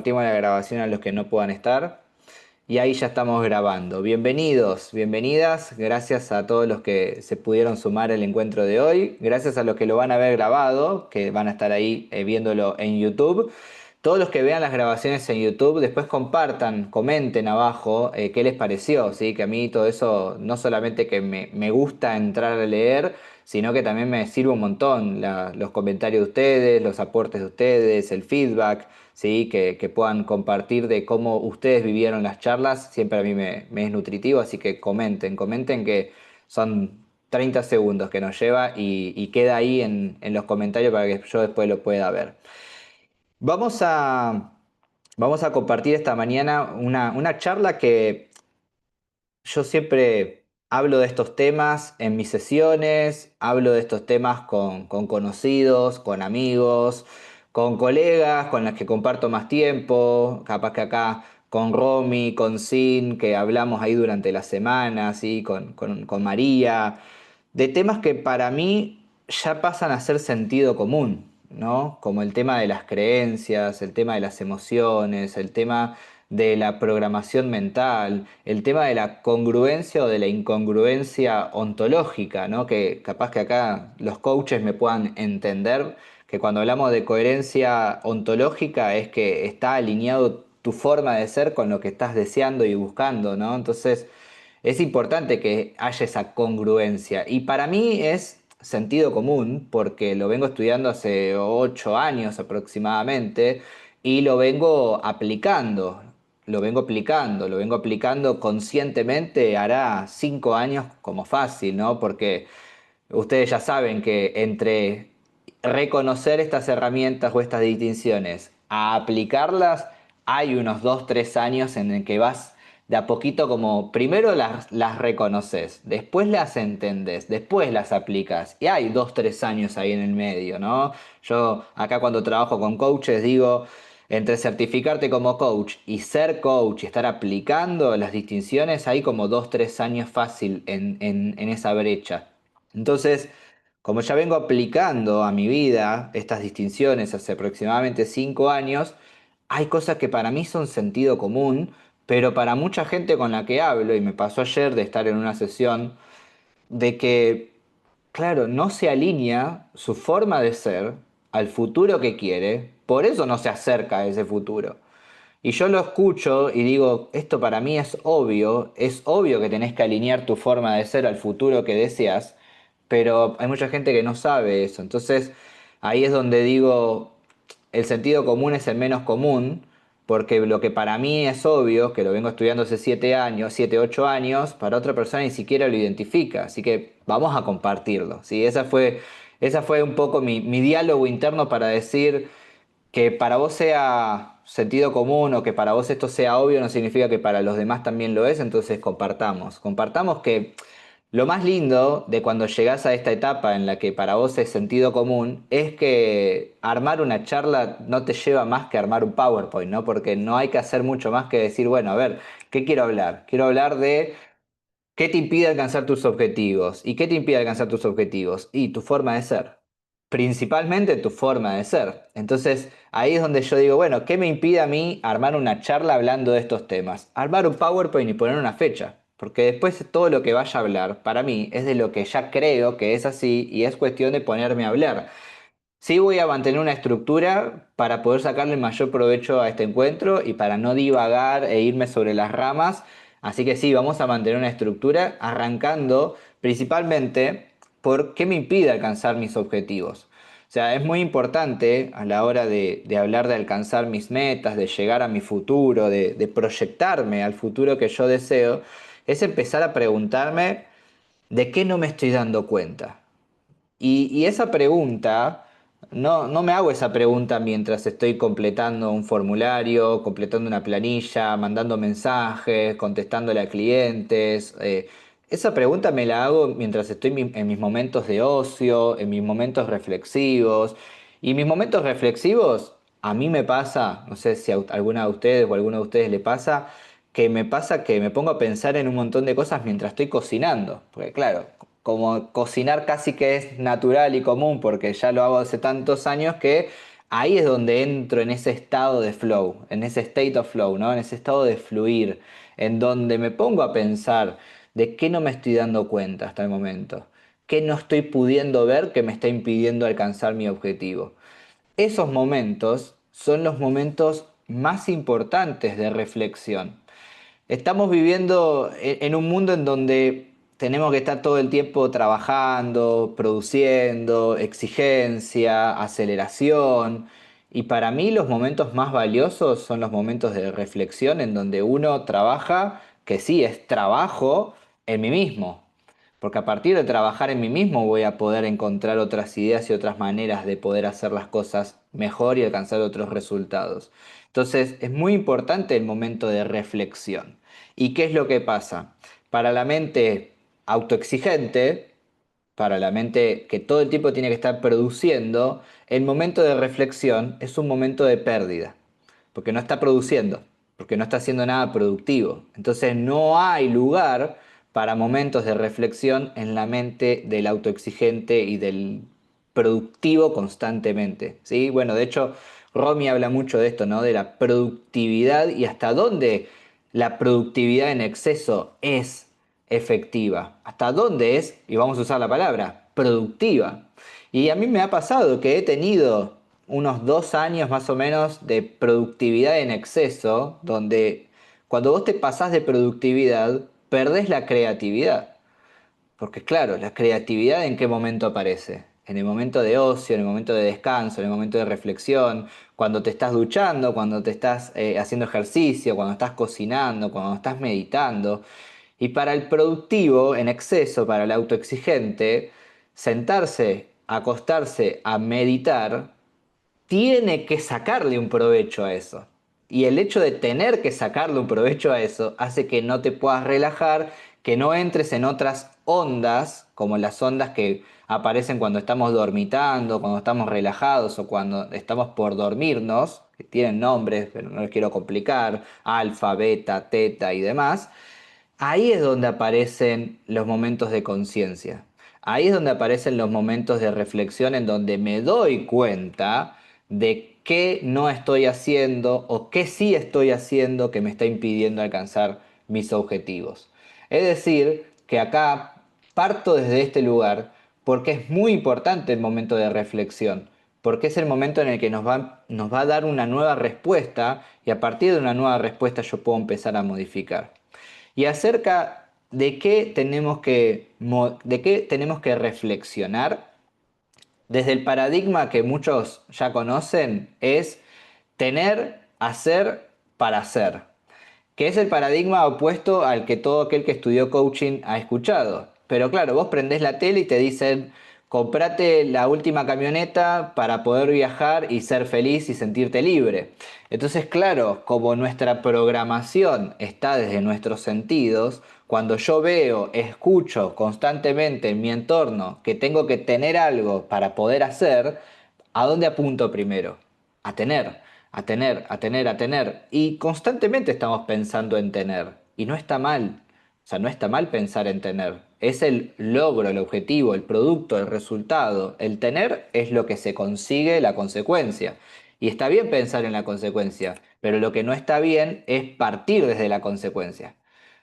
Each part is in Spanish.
Compartimos la grabación a los que no puedan estar. Y ahí ya estamos grabando. Bienvenidos, bienvenidas. Gracias a todos los que se pudieron sumar al encuentro de hoy. Gracias a los que lo van a ver grabado, que van a estar ahí viéndolo en YouTube. Todos los que vean las grabaciones en YouTube, después compartan, comenten abajo qué les pareció, ¿sí? Que a mí todo eso no solamente que me gusta entrar a leer, sino que también me sirve un montón los comentarios de ustedes, los aportes de ustedes, el feedback, ¿sí? Que puedan compartir de cómo ustedes vivieron las charlas, siempre a mí me es nutritivo, así que comenten que son 30 segundos que nos lleva y queda ahí en los comentarios para que yo después lo pueda ver. Vamos a, vamos a compartir esta mañana una charla que yo siempre hablo de estos temas en mis sesiones, hablo de estos temas con conocidos, con amigos, con colegas con las que comparto más tiempo, capaz que acá con Romy, con Sin, que hablamos ahí durante la semana, ¿sí? Con María, de temas que para mí ya pasan a ser sentido común, ¿no? Como el tema de las creencias, el tema de las emociones, el tema de la programación mental, el tema de la congruencia o de la incongruencia ontológica, ¿no? Que capaz que acá los coaches me puedan entender que cuando hablamos de coherencia ontológica es que está alineado tu forma de ser con lo que estás deseando y buscando, ¿no? Entonces es importante que haya esa congruencia y para mí es sentido común porque lo vengo estudiando hace 8 años aproximadamente y lo vengo aplicando conscientemente, hará 5 años como fácil, ¿no? Porque ustedes ya saben que entre reconocer estas herramientas o estas distinciones a aplicarlas, hay unos 2, 3 años en el que vas de a poquito como primero las reconoces, después las entendés, después las aplicas. Y hay 2, 3 años ahí en el medio, ¿no? Yo acá cuando trabajo con coaches digo, entre certificarte como coach y ser coach y estar aplicando las distinciones, hay como 2, 3 años fácil en esa brecha. Entonces, como ya vengo aplicando a mi vida estas distinciones hace aproximadamente 5 años, hay cosas que para mí son sentido común, pero para mucha gente con la que hablo, y me pasó ayer de estar en una sesión, de que, claro, no se alinea su forma de ser al futuro que quiere, por eso no se acerca a ese futuro. Y yo lo escucho y digo, esto para mí es obvio que tenés que alinear tu forma de ser al futuro que deseas, pero hay mucha gente que no sabe eso. Entonces ahí es donde digo, el sentido común es el menos común, porque lo que para mí es obvio, que lo vengo estudiando hace 7 años, 7, 8 años, para otra persona ni siquiera lo identifica. Así que vamos a compartirlo, ¿sí? Esa fue un poco mi diálogo interno para decir que para vos sea sentido común o que para vos esto sea obvio no significa que para los demás también lo es, entonces compartamos que lo más lindo de cuando llegás a esta etapa en la que para vos es sentido común es que armar una charla no te lleva más que armar un PowerPoint, ¿no? Porque no hay que hacer mucho más que decir, bueno, a ver, ¿qué quiero hablar? Quiero hablar de ¿qué te impide alcanzar tus objetivos? ¿Y qué te impide alcanzar tus objetivos? Y tu forma de ser. Principalmente tu forma de ser. Entonces, ahí es donde yo digo, bueno, ¿qué me impide a mí armar una charla hablando de estos temas? Armar un PowerPoint y poner una fecha. Porque después todo lo que vaya a hablar, para mí, es de lo que ya creo que es así y es cuestión de ponerme a hablar. Sí voy a mantener una estructura para poder sacarle el mayor provecho a este encuentro y para no divagar e irme sobre las ramas. Así que sí, vamos a mantener una estructura arrancando principalmente por qué me impide alcanzar mis objetivos. O sea, es muy importante a la hora de hablar de alcanzar mis metas, de llegar a mi futuro, de proyectarme al futuro que yo deseo, es empezar a preguntarme de qué no me estoy dando cuenta. Y esa pregunta, no me hago esa pregunta mientras estoy completando un formulario, completando una planilla, mandando mensajes, contestándole a clientes. Esa pregunta me la hago mientras estoy en mis momentos de ocio, en mis momentos reflexivos. Y mis momentos reflexivos, a mí me pasa, no sé si a alguna de ustedes o a alguno de ustedes le pasa que me pongo a pensar en un montón de cosas mientras estoy cocinando. Porque claro, como cocinar casi que es natural y común porque ya lo hago hace tantos años que ahí es donde entro en ese estado de flow, en ese state of flow, ¿no? En ese estado de fluir, en donde me pongo a pensar de qué no me estoy dando cuenta hasta el momento, qué no estoy pudiendo ver que me está impidiendo alcanzar mi objetivo. Esos momentos son los momentos más importantes de reflexión. Estamos viviendo en un mundo en donde tenemos que estar todo el tiempo trabajando, produciendo, exigencia, aceleración. Y para mí los momentos más valiosos son los momentos de reflexión en donde uno trabaja, que sí, es trabajo en mí mismo. Porque a partir de trabajar en mí mismo voy a poder encontrar otras ideas y otras maneras de poder hacer las cosas mejor y alcanzar otros resultados. Entonces es muy importante el momento de reflexión. ¿Y qué es lo que pasa? Para la mente autoexigente, para la mente que todo el tiempo tiene que estar produciendo, el momento de reflexión es un momento de pérdida, porque no está produciendo, porque no está haciendo nada productivo. Entonces no hay lugar para momentos de reflexión en la mente del autoexigente y del productivo constantemente, ¿sí? Bueno, de hecho, Romy habla mucho de esto, ¿no? De la productividad y hasta dónde la productividad en exceso es efectiva. ¿Hasta dónde es, y vamos a usar la palabra, productiva? Y a mí me ha pasado que he tenido unos 2 años más o menos de productividad en exceso, donde cuando vos te pasás de productividad, perdés la creatividad. Porque claro, la creatividad ¿en qué momento aparece? En el momento de ocio, en el momento de descanso, en el momento de reflexión, cuando te estás duchando, cuando te estás haciendo ejercicio, cuando estás cocinando, cuando estás meditando. Y para el productivo en exceso, para el autoexigente, sentarse, acostarse a meditar tiene que sacarle un provecho a eso. Y el hecho de tener que sacarle un provecho a eso hace que no te puedas relajar, que no entres en otras ondas, como las ondas que aparecen cuando estamos dormitando, cuando estamos relajados o cuando estamos por dormirnos, que tienen nombres, pero no les quiero complicar, alfa, beta, teta y demás. Ahí es donde aparecen los momentos de conciencia. Ahí es donde aparecen los momentos de reflexión en donde me doy cuenta de qué no estoy haciendo o qué sí estoy haciendo que me está impidiendo alcanzar mis objetivos. Es decir, que acá parto desde este lugar porque es muy importante el momento de reflexión, porque es el momento en el que nos va a dar una nueva respuesta y a partir de una nueva respuesta yo puedo empezar a modificar. Y acerca de qué tenemos que reflexionar, desde el paradigma que muchos ya conocen, es tener, hacer para hacer, que es el paradigma opuesto al que todo aquel que estudió coaching ha escuchado. Pero claro, vos prendés la tele y te dicen, comprate la última camioneta para poder viajar y ser feliz y sentirte libre. Entonces, claro, como nuestra programación está desde nuestros sentidos, cuando yo veo, escucho constantemente en mi entorno que tengo que tener algo para poder hacer, ¿a dónde apunto primero? A tener, a tener, a tener, a tener. Y constantemente estamos pensando en tener. Y no está mal. O sea, no está mal pensar en tener. Es el logro, el objetivo, el producto, el resultado. El tener es lo que se consigue, la consecuencia. Y está bien pensar en la consecuencia, pero lo que no está bien es partir desde la consecuencia.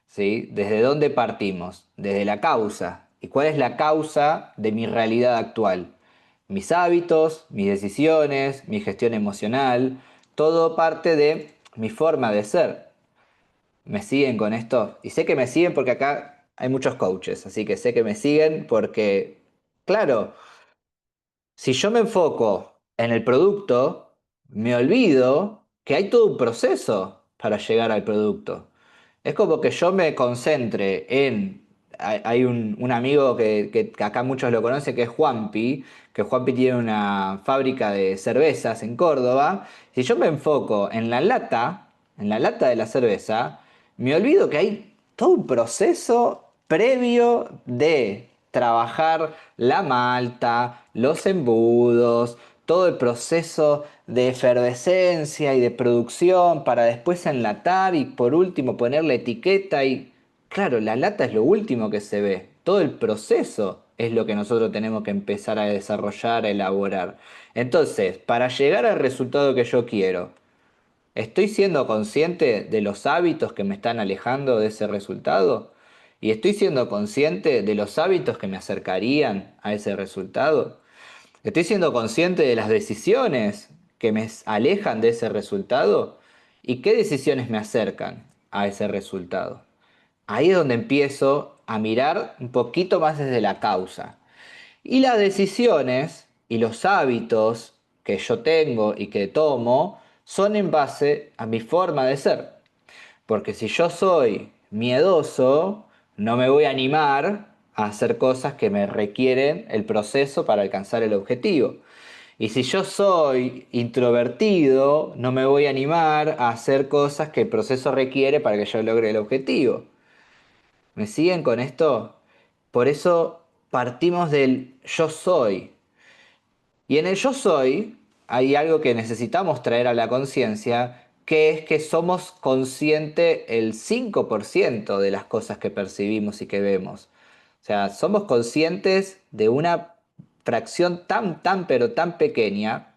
¿Sí? ¿Desde dónde partimos? Desde la causa. ¿Y cuál es la causa de mi realidad actual? Mis hábitos, mis decisiones, mi gestión emocional, todo parte de mi forma de ser. ¿Me siguen con esto? Y sé que me siguen porque acá hay muchos coaches, así que sé que me siguen porque, claro, si yo me enfoco en el producto, me olvido que hay todo un proceso para llegar al producto. Es como que yo me concentre en... Hay un amigo que acá muchos lo conocen, que es Juanpi, que Juanpi tiene una fábrica de cervezas en Córdoba. Si yo me enfoco en la lata de la cerveza, me olvido que hay todo un proceso previo de trabajar la malta, los embudos, todo el proceso de efervescencia y de producción para después enlatar y por último poner la etiqueta y claro, la lata es lo último que se ve. Todo el proceso es lo que nosotros tenemos que empezar a desarrollar, a elaborar. Entonces, para llegar al resultado que yo quiero, ¿estoy siendo consciente de los hábitos que me están alejando de ese resultado? ¿Y estoy siendo consciente de los hábitos que me acercarían a ese resultado? ¿Estoy siendo consciente de las decisiones que me alejan de ese resultado? ¿Y qué decisiones me acercan a ese resultado? Ahí es donde empiezo a mirar un poquito más desde la causa. Y las decisiones y los hábitos que yo tengo y que tomo son en base a mi forma de ser. Porque si yo soy miedoso, no me voy a animar a hacer cosas que me requieren el proceso para alcanzar el objetivo. Y si yo soy introvertido, no me voy a animar a hacer cosas que el proceso requiere para que yo logre el objetivo. ¿Me siguen con esto? Por eso partimos del yo soy. Y en el yo soy hay algo que necesitamos traer a la conciencia, que es que somos conscientes el 5% de las cosas que percibimos y que vemos. O sea, somos conscientes de una fracción pero tan pequeña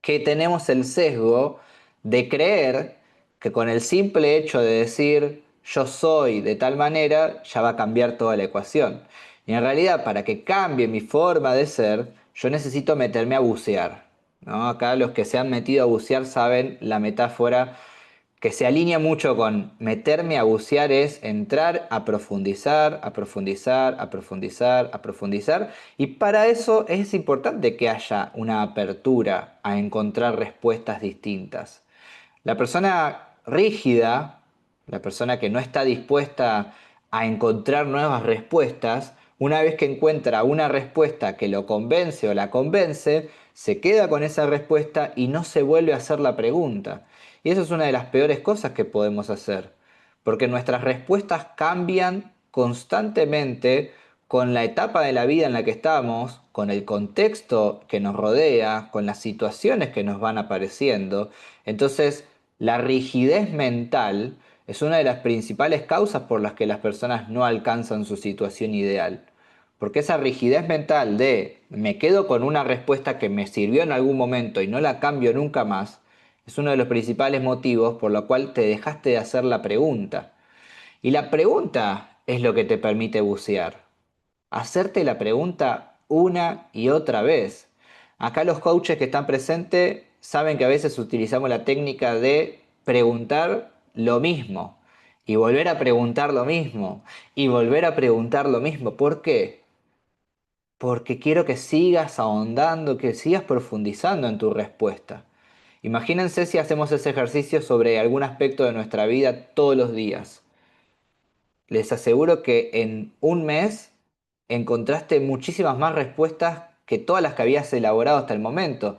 que tenemos el sesgo de creer que con el simple hecho de decir yo soy de tal manera ya va a cambiar toda la ecuación. Y en realidad para que cambie mi forma de ser, yo necesito meterme a bucear, ¿no? Acá los que se han metido a bucear saben la metáfora que se alinea mucho con meterme a bucear es entrar a profundizar, a profundizar, a profundizar, a profundizar. Y para eso es importante que haya una apertura a encontrar respuestas distintas. La persona rígida, la persona que no está dispuesta a encontrar nuevas respuestas, una vez que encuentra una respuesta que lo convence o la convence, se queda con esa respuesta y no se vuelve a hacer la pregunta. Y eso es una de las peores cosas que podemos hacer, porque nuestras respuestas cambian constantemente con la etapa de la vida en la que estamos, con el contexto que nos rodea, con las situaciones que nos van apareciendo. Entonces, la rigidez mental es una de las principales causas por las que las personas no alcanzan su situación ideal. Porque esa rigidez mental de me quedo con una respuesta que me sirvió en algún momento y no la cambio nunca más, es uno de los principales motivos por lo cual te dejaste de hacer la pregunta. Y la pregunta es lo que te permite bucear. Hacerte la pregunta una y otra vez. Acá los coaches que están presentes saben que a veces utilizamos la técnica de preguntar lo mismo y volver a preguntar lo mismo y volver a preguntar lo mismo. ¿Por qué? Porque quiero que sigas ahondando, que sigas profundizando en tu respuesta. Imagínense si hacemos ese ejercicio sobre algún aspecto de nuestra vida todos los días. Les aseguro que en un mes encontraste muchísimas más respuestas que todas las que habías elaborado hasta el momento,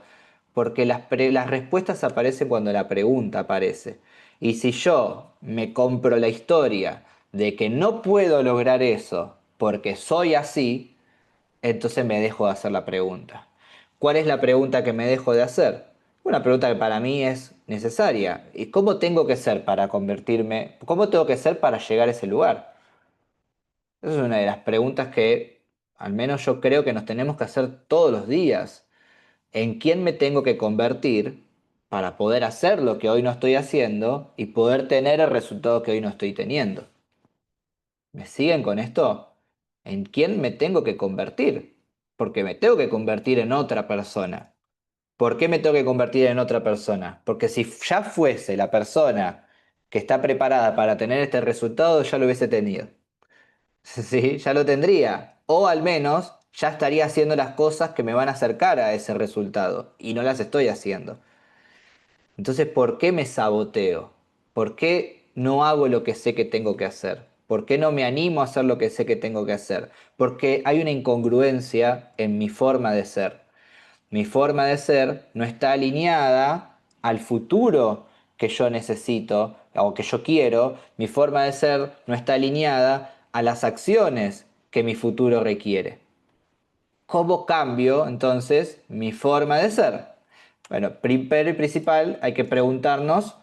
porque las respuestas aparecen cuando la pregunta aparece. Y si yo me compro la historia de que no puedo lograr eso porque soy así, entonces me dejo de hacer la pregunta. ¿Cuál es la pregunta que me dejo de hacer? Una pregunta que para mí es necesaria. ¿Y cómo tengo que ser para convertirme? ¿Cómo tengo que ser para llegar a ese lugar? Esa es una de las preguntas que al menos yo creo que nos tenemos que hacer todos los días. ¿En quién me tengo que convertir para poder hacer lo que hoy no estoy haciendo y poder tener el resultado que hoy no estoy teniendo? ¿Me siguen con esto? ¿En quién me tengo que convertir? Porque me tengo que convertir en otra persona. ¿Por qué me tengo que convertir en otra persona? Porque si ya fuese la persona que está preparada para tener este resultado, ya lo hubiese tenido. Sí, ya lo tendría. O al menos ya estaría haciendo las cosas que me van a acercar a ese resultado. Y no las estoy haciendo. Entonces, ¿por qué me saboteo? ¿Por qué no hago lo que sé que tengo que hacer? ¿Por qué no me animo a hacer lo que sé que tengo que hacer? Porque hay una incongruencia en mi forma de ser. Mi forma de ser no está alineada al futuro que yo necesito o que yo quiero. Mi forma de ser no está alineada a las acciones que mi futuro requiere. ¿Cómo cambio entonces mi forma de ser? Bueno, primero y principal hay que preguntarnos,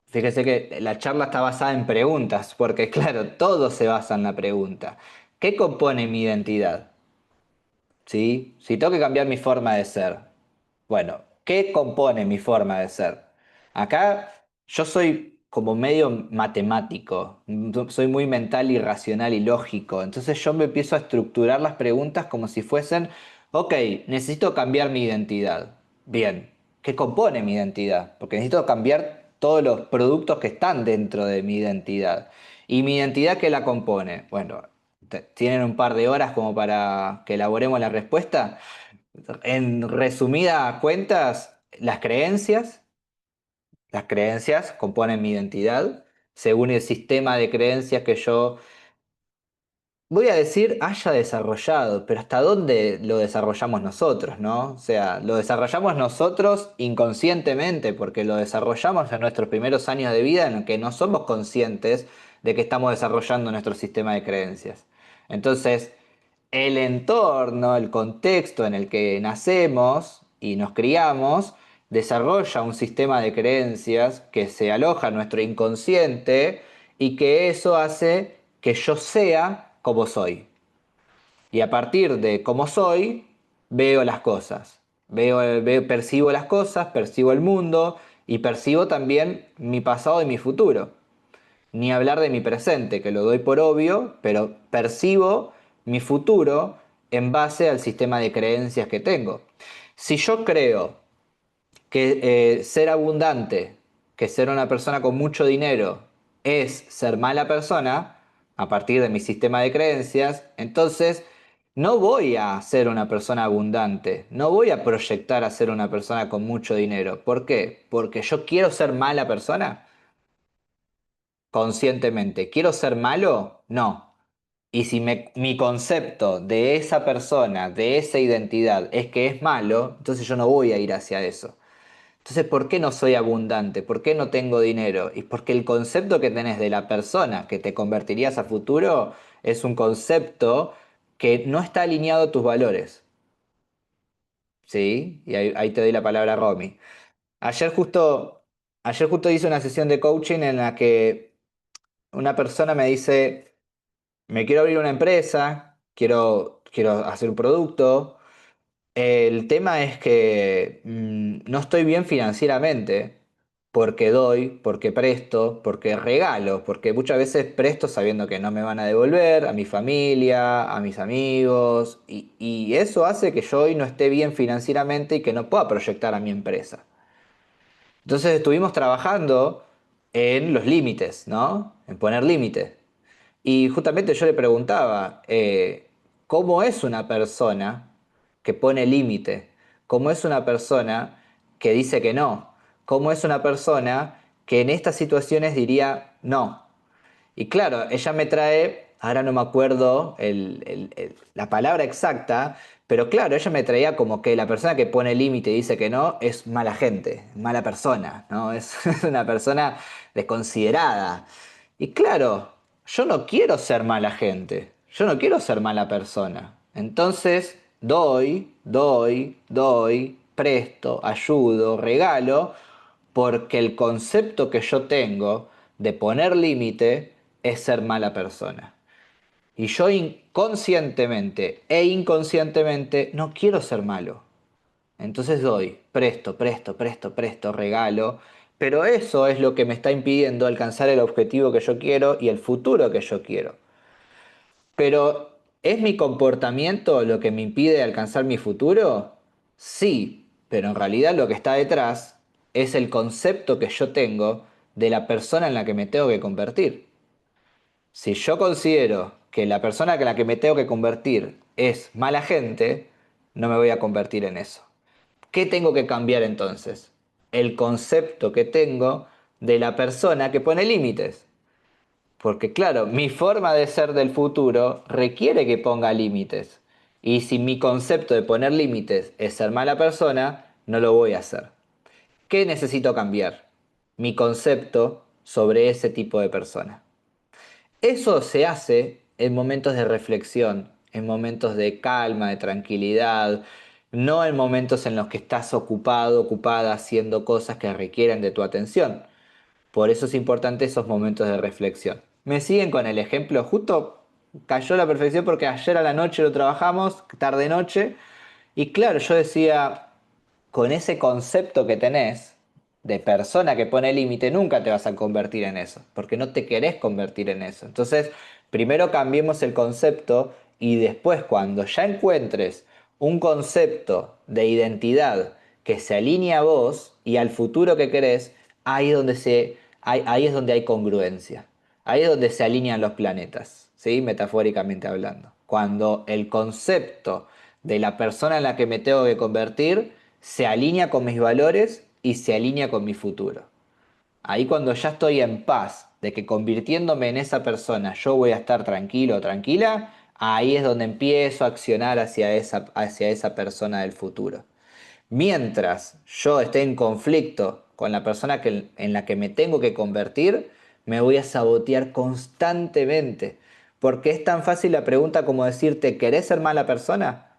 fíjese que la charla está basada en preguntas, porque claro, todo se basa en la pregunta. ¿Qué compone mi identidad? ¿Sí? Si tengo que cambiar mi forma de ser, bueno, ¿qué compone mi forma de ser? Acá yo soy como medio matemático, soy muy mental y racional y lógico, entonces yo me empiezo a estructurar las preguntas como si fuesen, ok, necesito cambiar mi identidad. Bien, ¿qué compone mi identidad? Porque necesito cambiar todos los productos que están dentro de mi identidad. ¿Y mi identidad qué la compone? Bueno, ¿tienen un par de horas como para que elaboremos la respuesta? En resumidas cuentas, las creencias componen mi identidad, según el sistema de creencias que yo, voy a decir, haya desarrollado, pero ¿hasta dónde lo desarrollamos nosotros, no? O sea, lo desarrollamos nosotros inconscientemente, porque lo desarrollamos en nuestros primeros años de vida en los que no somos conscientes de que estamos desarrollando nuestro sistema de creencias. Entonces, el entorno, el contexto en el que nacemos y nos criamos, desarrolla un sistema de creencias que se aloja en nuestro inconsciente y que eso hace que yo sea como soy. Y a partir de cómo soy, veo las cosas. Percibo las cosas, percibo el mundo y percibo también mi pasado y mi futuro. Ni hablar de mi presente, que lo doy por obvio, pero percibo mi futuro en base al sistema de creencias que tengo. Si yo creo que ser abundante, que ser una persona con mucho dinero es ser mala persona, a partir de mi sistema de creencias, entonces no voy a ser una persona abundante, no voy a proyectar a ser una persona con mucho dinero. ¿Por qué? Porque yo quiero ser mala persona conscientemente. ¿Quiero ser malo? No. Y si mi concepto de esa persona, de esa identidad, es que es malo, entonces yo no voy a ir hacia eso. Entonces, ¿por qué no soy abundante? ¿Por qué no tengo dinero? Y porque el concepto que tenés de la persona que te convertirías a futuro es un concepto que no está alineado a tus valores. ¿Sí? Y ahí te doy la palabra a Romy. Ayer justo, ayer justo hice una sesión de coaching en la que una persona me dice, me quiero abrir una empresa, quiero hacer un producto. El tema es que no estoy bien financieramente porque doy, porque presto, porque regalo, porque muchas veces presto sabiendo que no me van a devolver, a mi familia, a mis amigos, y eso hace que yo hoy no esté bien financieramente y que no pueda proyectar a mi empresa. Entonces estuvimos trabajando en los límites, ¿no? En poner límites. Y justamente yo le preguntaba, ¿cómo es una persona que pone límite? ¿Cómo es una persona que dice que no? ¿Cómo es una persona que en estas situaciones diría no? Y claro, ella me trae, ahora no me acuerdo la palabra exacta, pero claro, ella me traía como que la persona que pone límite y dice que no es mala gente, mala persona, ¿no? Es una persona desconsiderada. Y claro, yo no quiero ser mala gente, yo no quiero ser mala persona. Entonces, doy, presto, ayudo, regalo, porque el concepto que yo tengo de poner límite es ser mala persona. Y yo conscientemente e inconscientemente no quiero ser malo. Entonces doy, presto, regalo. Pero eso es lo que me está impidiendo alcanzar el objetivo que yo quiero y el futuro que yo quiero. Pero ¿es mi comportamiento lo que me impide alcanzar mi futuro? Sí, pero en realidad lo que está detrás es el concepto que yo tengo de la persona en la que me tengo que convertir. Si yo considero que la persona en la que me tengo que convertir es mala gente, no me voy a convertir en eso. ¿Qué tengo que cambiar entonces? El concepto que tengo de la persona que pone límites. Porque claro, mi forma de ser del futuro requiere que ponga límites. Y si mi concepto de poner límites es ser mala persona, no lo voy a hacer. ¿Qué necesito cambiar? Mi concepto sobre ese tipo de persona. Eso se hace en momentos de reflexión, en momentos de calma, de tranquilidad, no en momentos en los que estás ocupado, ocupada haciendo cosas que requieren de tu atención. Por eso es importante esos momentos de reflexión. ¿Me siguen con el ejemplo? Justo cayó a la perfección porque ayer a la noche lo trabajamos, tarde-noche, y claro, yo decía, con ese concepto que tenés de persona que pone límite, nunca te vas a convertir en eso, porque no te querés convertir en eso. Entonces, primero cambiemos el concepto y después cuando ya encuentres un concepto de identidad que se alinee a vos y al futuro que querés, ahí es donde hay congruencia. Ahí es donde se alinean los planetas, ¿sí? Metafóricamente hablando. Cuando el concepto de la persona en la que me tengo que convertir se alinea con mis valores y se alinea con mi futuro. Ahí cuando ya estoy en paz de que convirtiéndome en esa persona yo voy a estar tranquilo o tranquila, ahí es donde empiezo a accionar hacia esa persona del futuro. Mientras yo esté en conflicto con la persona en la que me tengo que convertir, me voy a sabotear constantemente. Porque es tan fácil la pregunta como decirte, ¿querés ser mala persona?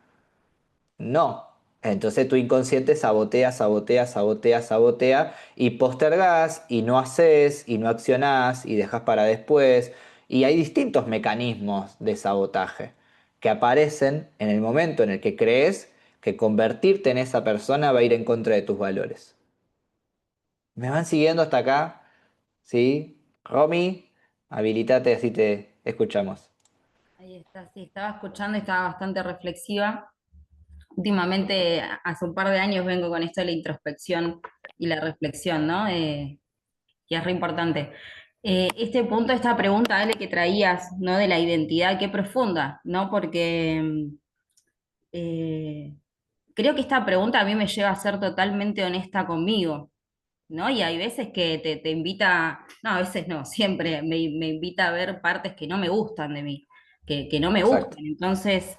No. Entonces tu inconsciente sabotea, sabotea, sabotea, sabotea y postergás y no haces y no accionás y dejas para después. Y hay distintos mecanismos de sabotaje que aparecen en el momento en el que crees que convertirte en esa persona va a ir en contra de tus valores. ¿Me van siguiendo hasta acá? ¿Sí? Romy, habilitate así te escuchamos. Ahí está, sí, estaba escuchando y estaba bastante reflexiva. Últimamente, hace un par de años vengo con esto de la introspección y la reflexión, ¿no? Que es re importante. Este punto, esta pregunta, Ale, que traías, ¿no? De la identidad, qué profunda, ¿no? Porque eh, creo que esta pregunta a mí me lleva a ser totalmente honesta conmigo, ¿no? Y hay veces que te invita, no, a veces no, siempre me invita a ver partes que no me gustan de mí, que no me Exacto. gustan. Entonces,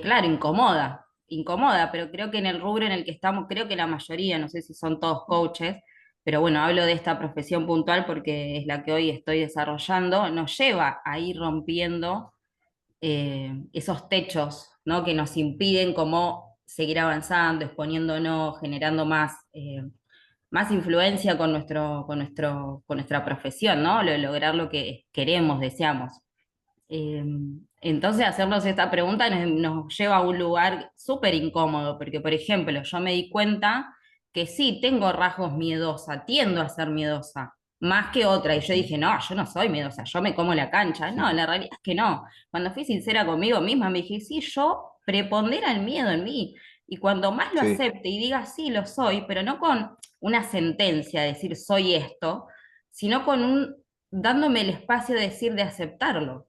claro, incomoda, incomoda, pero creo que en el rubro en el que estamos, creo que la mayoría, no sé si son todos coaches, pero bueno, hablo de esta profesión puntual porque es la que hoy estoy desarrollando, nos lleva a ir rompiendo esos techos, ¿no? Que nos impiden como seguir avanzando, exponiéndonos, generando más influencia con nuestra profesión, ¿no? Lograr lo que queremos, deseamos. Eh, entonces, hacernos esta pregunta nos lleva a un lugar súper incómodo, porque, por ejemplo, yo me di cuenta que sí, tengo rasgos miedosa, tiendo a ser miedosa, más que otra, y yo Ujú. dije, no, yo no soy miedosa, yo me como la cancha. No, la realidad es que no. Cuando fui sincera conmigo misma, me dije, sí, yo prepondera el miedo en mí, y cuando más lo Sí, acepte y diga, sí, lo soy, pero no con una sentencia, de decir, soy esto, sino con dándome el espacio de decir, de aceptarlo.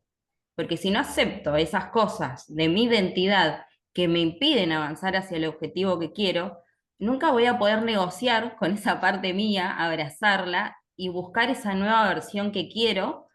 Porque si no acepto esas cosas de mi identidad que me impiden avanzar hacia el objetivo que quiero, nunca voy a poder negociar con esa parte mía, abrazarla y buscar esa nueva versión que quiero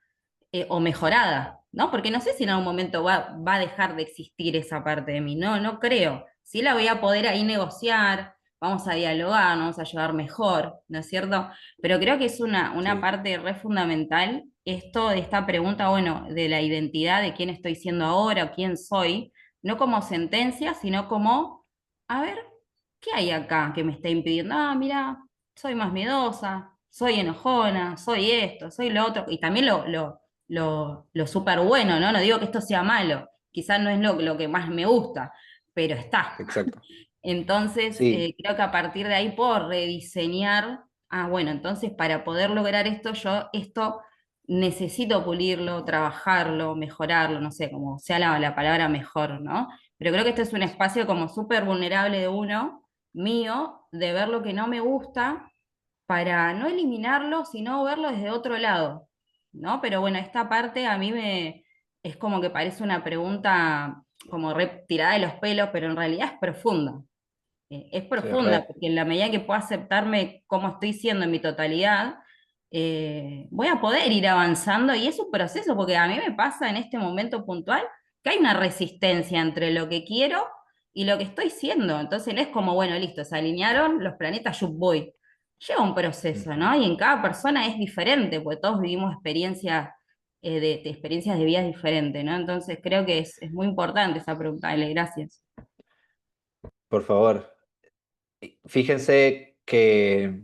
o mejorada, ¿no? Porque no sé si en algún momento va a dejar de existir esa parte de mí, no, no creo. Sí la voy a poder ahí negociar, vamos a dialogar, nos vamos a llevar mejor, ¿no es cierto? Pero creo que es una sí. parte re fundamental esto de esta pregunta, bueno, de la identidad, de quién estoy siendo ahora, o quién soy, no como sentencia, sino como, a ver, ¿qué hay acá que me está impidiendo? Ah, mira, soy más miedosa, soy enojona, soy esto, soy lo otro, y también lo súper bueno, ¿no? No digo que esto sea malo, quizás no es lo que más me gusta, pero está. Exacto. Entonces, Sí, creo que a partir de ahí puedo rediseñar, ah, bueno, entonces para poder lograr esto, yo esto necesito pulirlo, trabajarlo, mejorarlo, no sé, como sea la palabra mejor, ¿no? Pero creo que este es un espacio como súper vulnerable de uno, mío, de ver lo que no me gusta para no eliminarlo, sino verlo desde otro lado, ¿no? Pero bueno, esta parte a mí es como que parece una pregunta como tirada de los pelos, pero en realidad es profunda. Es sí, profunda, porque en la medida que pueda aceptarme como estoy siendo en mi totalidad, voy a poder ir avanzando y es un proceso, porque a mí me pasa en este momento puntual que hay una resistencia entre lo que quiero y lo que estoy siendo. Entonces no es como, bueno, listo, se alinearon los planetas, yo voy. Lleva un proceso, Ujú. ¿no? Y en cada persona es diferente, porque todos vivimos experiencias de experiencias de vidas diferentes, ¿no? Entonces creo que es muy importante esa pregunta, Ale, gracias. Por favor. Fíjense que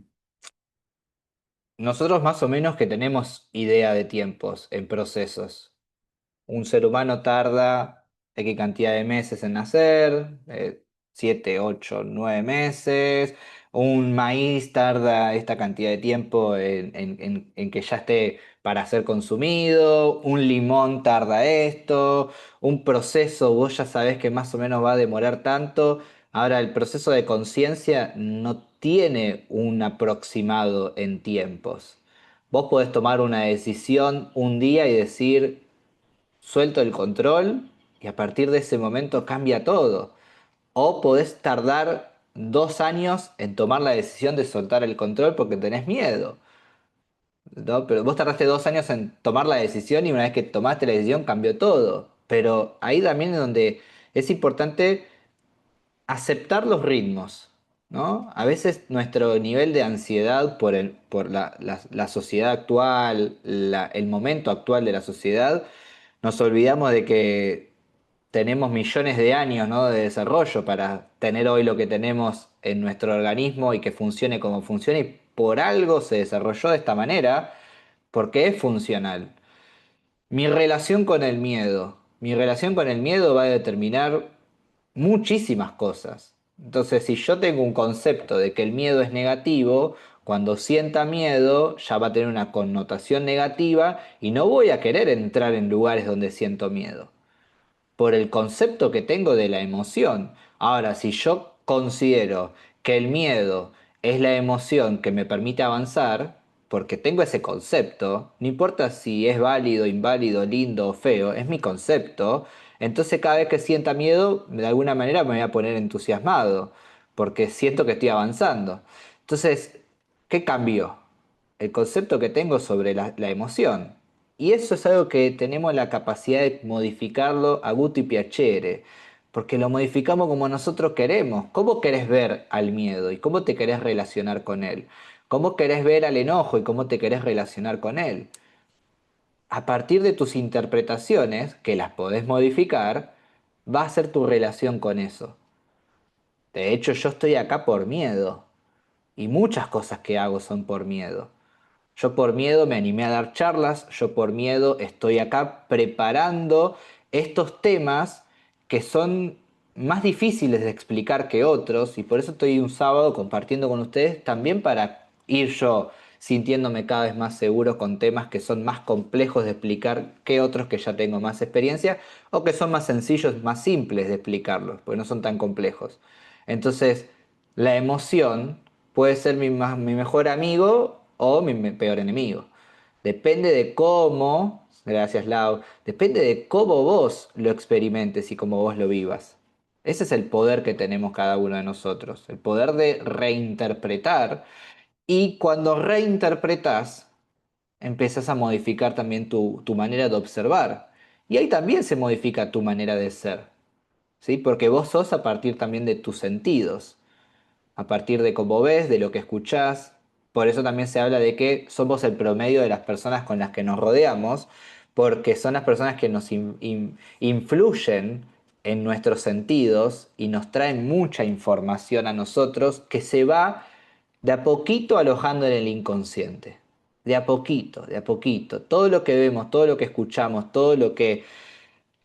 nosotros más o menos que tenemos idea de tiempos en procesos. un ser humano tarda X cantidad de meses en nacer, 7, 8, 9 meses. Un maíz tarda esta cantidad de tiempo en que ya esté para ser consumido. Un limón tarda esto. Un proceso, vos ya sabés que más o menos va a demorar tanto. Ahora, el proceso de conciencia no tiene un aproximado en tiempos. Vos podés tomar una decisión un día y decir, suelto el control, y a partir de ese momento cambia todo. O podés tardar 2 años en tomar la decisión de soltar el control porque tenés miedo, ¿no? Pero vos tardaste 2 años en tomar la decisión y una vez que tomaste la decisión cambió todo. Pero ahí también es donde es importante aceptar los ritmos, ¿no? A veces nuestro nivel de ansiedad por la sociedad actual, el momento actual de la sociedad, nos olvidamos de que tenemos millones de años, ¿no?, de desarrollo para tener hoy lo que tenemos en nuestro organismo y que funcione como funciona, y por algo se desarrolló de esta manera, porque es funcional. Mi relación con el miedo. Mi relación con el miedo va a determinar muchísimas cosas. Entonces, si yo tengo un concepto de que el miedo es negativo, cuando sienta miedo ya va a tener una connotación negativa y no voy a querer entrar en lugares donde siento miedo por el concepto que tengo de la emoción. Ahora, si yo considero que el miedo es la emoción que me permite avanzar, porque tengo ese concepto, no importa si es válido, inválido, lindo o feo, es mi concepto, entonces cada vez que sienta miedo, de alguna manera me voy a poner entusiasmado, porque siento que estoy avanzando. Entonces, ¿qué cambió? El concepto que tengo sobre la emoción. Y eso es algo que tenemos la capacidad de modificarlo a gusto y piacere, porque lo modificamos como nosotros queremos. ¿Cómo querés ver al miedo y cómo te querés relacionar con él? ¿Cómo querés ver al enojo y cómo te querés relacionar con él? A partir de tus interpretaciones, que las podés modificar, va a ser tu relación con eso. De hecho, yo estoy acá por miedo y muchas cosas que hago son por miedo. Yo por miedo me animé a dar charlas, yo por miedo estoy acá preparando estos temas que son más difíciles de explicar que otros, y por eso estoy un sábado compartiendo con ustedes también para ir yo sintiéndome cada vez más seguro con temas que son más complejos de explicar que otros que ya tengo más experiencia o que son más sencillos, más simples de explicarlos, porque no son tan complejos. Entonces, la emoción puede ser mi mejor amigo o mi peor enemigo. Depende de cómo, gracias Lau, depende de cómo vos lo experimentes y cómo vos lo vivas. Ese es el poder que tenemos cada uno de nosotros, el poder de reinterpretar. Y cuando reinterpretas, empiezas a modificar también tu manera de observar. Y ahí también se modifica tu manera de ser, ¿sí? Porque vos sos a partir también de tus sentidos, a partir de cómo ves, de lo que escuchás. Por eso también se habla de que somos el promedio de las personas con las que nos rodeamos, porque son las personas que nos influyen en nuestros sentidos y nos traen mucha información a nosotros que se va de a poquito alojando en el inconsciente. De a poquito, de a poquito. Todo lo que vemos, todo lo que escuchamos, todo lo que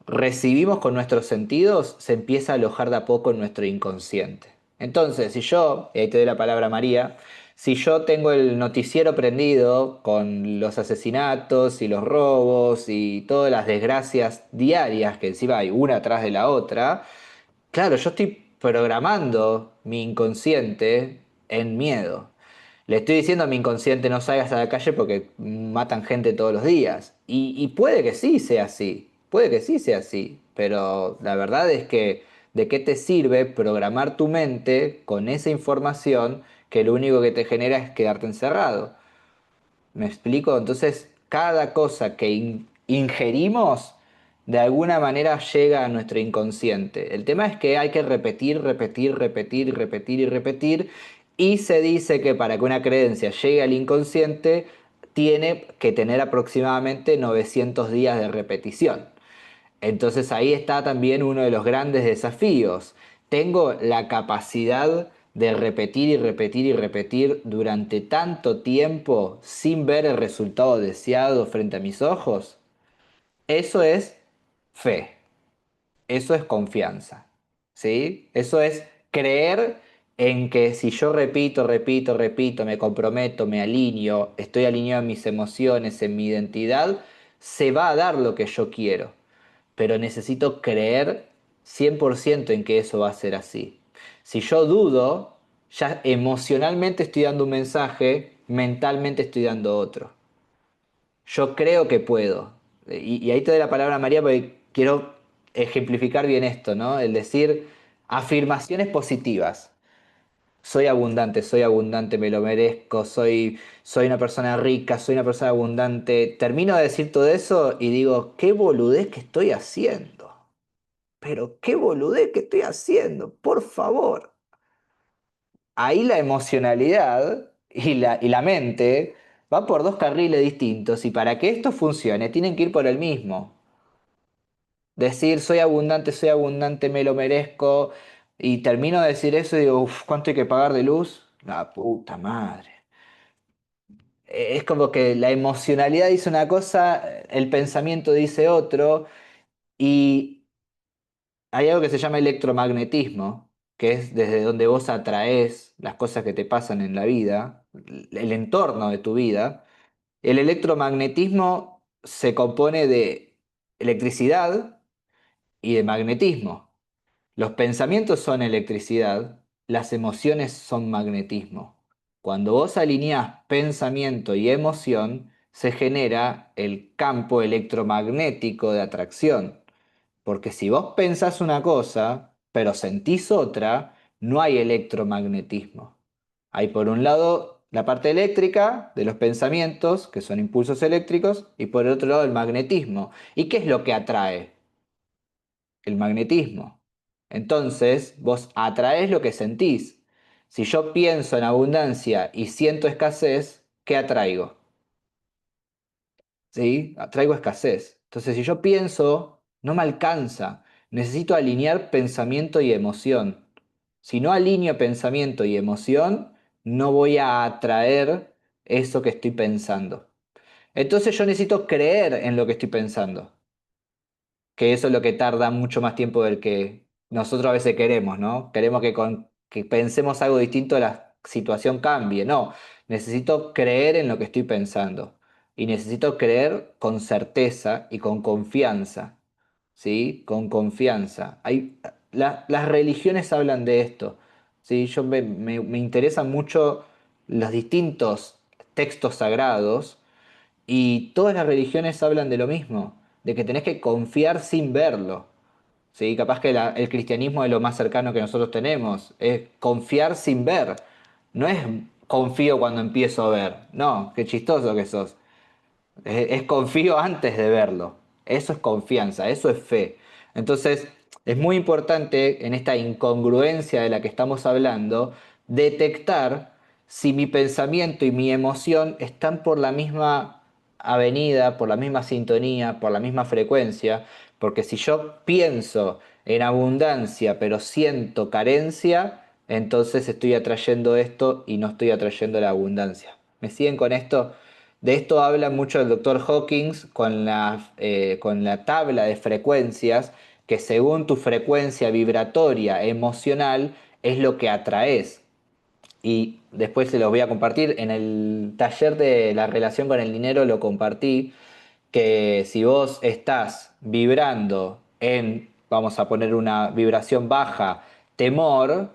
recibimos con nuestros sentidos se empieza a alojar de a poco en nuestro inconsciente. Entonces, si yo, y ahí te doy la palabra María, si yo tengo el noticiero prendido con los asesinatos y los robos y todas las desgracias diarias que encima hay una atrás de la otra, claro, yo estoy programando mi inconsciente en miedo. Le estoy diciendo a mi inconsciente no salgas a la calle porque matan gente todos los días. Y puede que sí sea así, puede que sí sea así, pero la verdad es que ¿de qué te sirve programar tu mente con esa información que lo único que te genera es quedarte encerrado? ¿Me explico? Entonces, cada cosa que ingerimos de alguna manera llega a nuestro inconsciente. El tema es que hay que repetir, repetir, repetir, repetir y repetir. Y se dice que para que una creencia llegue al inconsciente, tiene que tener aproximadamente 900 días de repetición. Entonces ahí está también uno de los grandes desafíos. Tengo la capacidad de repetir y repetir y repetir durante tanto tiempo sin ver el resultado deseado frente a mis ojos. Eso es fe. Eso es confianza, ¿sí? Eso es creer en que si yo repito, repito, repito, me comprometo, me alineo, estoy alineado en mis emociones, en mi identidad, se va a dar lo que yo quiero. Pero necesito creer 100% en que eso va a ser así. Si yo dudo, ya emocionalmente estoy dando un mensaje, mentalmente estoy dando otro. Yo creo que puedo. Y ahí te doy la palabra a María porque quiero ejemplificar bien esto, ¿no? El decir afirmaciones positivas. Soy abundante, me lo merezco, soy una persona rica, soy una persona abundante. Termino de decir todo eso y digo, qué boludez que estoy haciendo. Pero qué boludez que estoy haciendo, por favor. Ahí la emocionalidad y la mente van por dos carriles distintos y para que esto funcione tienen que ir por el mismo. Decir soy abundante, me lo merezco y termino de decir eso y digo, uff, ¿cuánto hay que pagar de luz? La puta madre. Es como que la emocionalidad dice una cosa, el pensamiento dice otro y hay algo que se llama electromagnetismo, que es desde donde vos atraes las cosas que te pasan en la vida, el entorno de tu vida. El electromagnetismo se compone de electricidad y de magnetismo. Los pensamientos son electricidad, las emociones son magnetismo. Cuando vos alineás pensamiento y emoción, se genera el campo electromagnético de atracción. Porque si vos pensás una cosa, pero sentís otra, no hay electromagnetismo. Hay por un lado la parte eléctrica de los pensamientos, que son impulsos eléctricos, y por el otro lado el magnetismo. ¿Y qué es lo que atrae? El magnetismo. Entonces, vos atraes lo que sentís. Si yo pienso en abundancia y siento escasez, ¿qué atraigo? ¿Sí? Traigo escasez. Entonces, si yo pienso, no me alcanza. Necesito alinear pensamiento y emoción. Si no alineo pensamiento y emoción, no voy a atraer eso que estoy pensando. Entonces yo necesito creer en lo que estoy pensando, que eso es lo que tarda mucho más tiempo del que nosotros a veces queremos, ¿no? Queremos que pensemos algo distinto, la situación cambie. No, necesito creer en lo que estoy pensando y necesito creer con certeza y con confianza, ¿sí? Con confianza. Las religiones hablan de esto, ¿sí? Me interesan mucho los distintos textos sagrados y todas las religiones hablan de lo mismo, de que tenés que confiar sin verlo. ¿Sí? Capaz que el cristianismo es lo más cercano que nosotros tenemos, es confiar sin ver. No es confío cuando empiezo a ver, no, qué chistoso que sos. Es confío antes de verlo. Eso es confianza, eso es fe. Entonces, es muy importante en esta incongruencia de la que estamos hablando, detectar si mi pensamiento y mi emoción están por la misma avenida, por la misma sintonía, por la misma frecuencia, porque si yo pienso en abundancia pero siento carencia, entonces estoy atrayendo esto y no estoy atrayendo la abundancia. ¿Me siguen con esto? De esto habla mucho el doctor Hawkins con la tabla de frecuencias, que según tu frecuencia vibratoria emocional es lo que atraes. Y después se los voy a compartir. En el taller de la relación con el dinero lo compartí, que si vos estás vibrando en, vamos a poner una vibración baja, temor,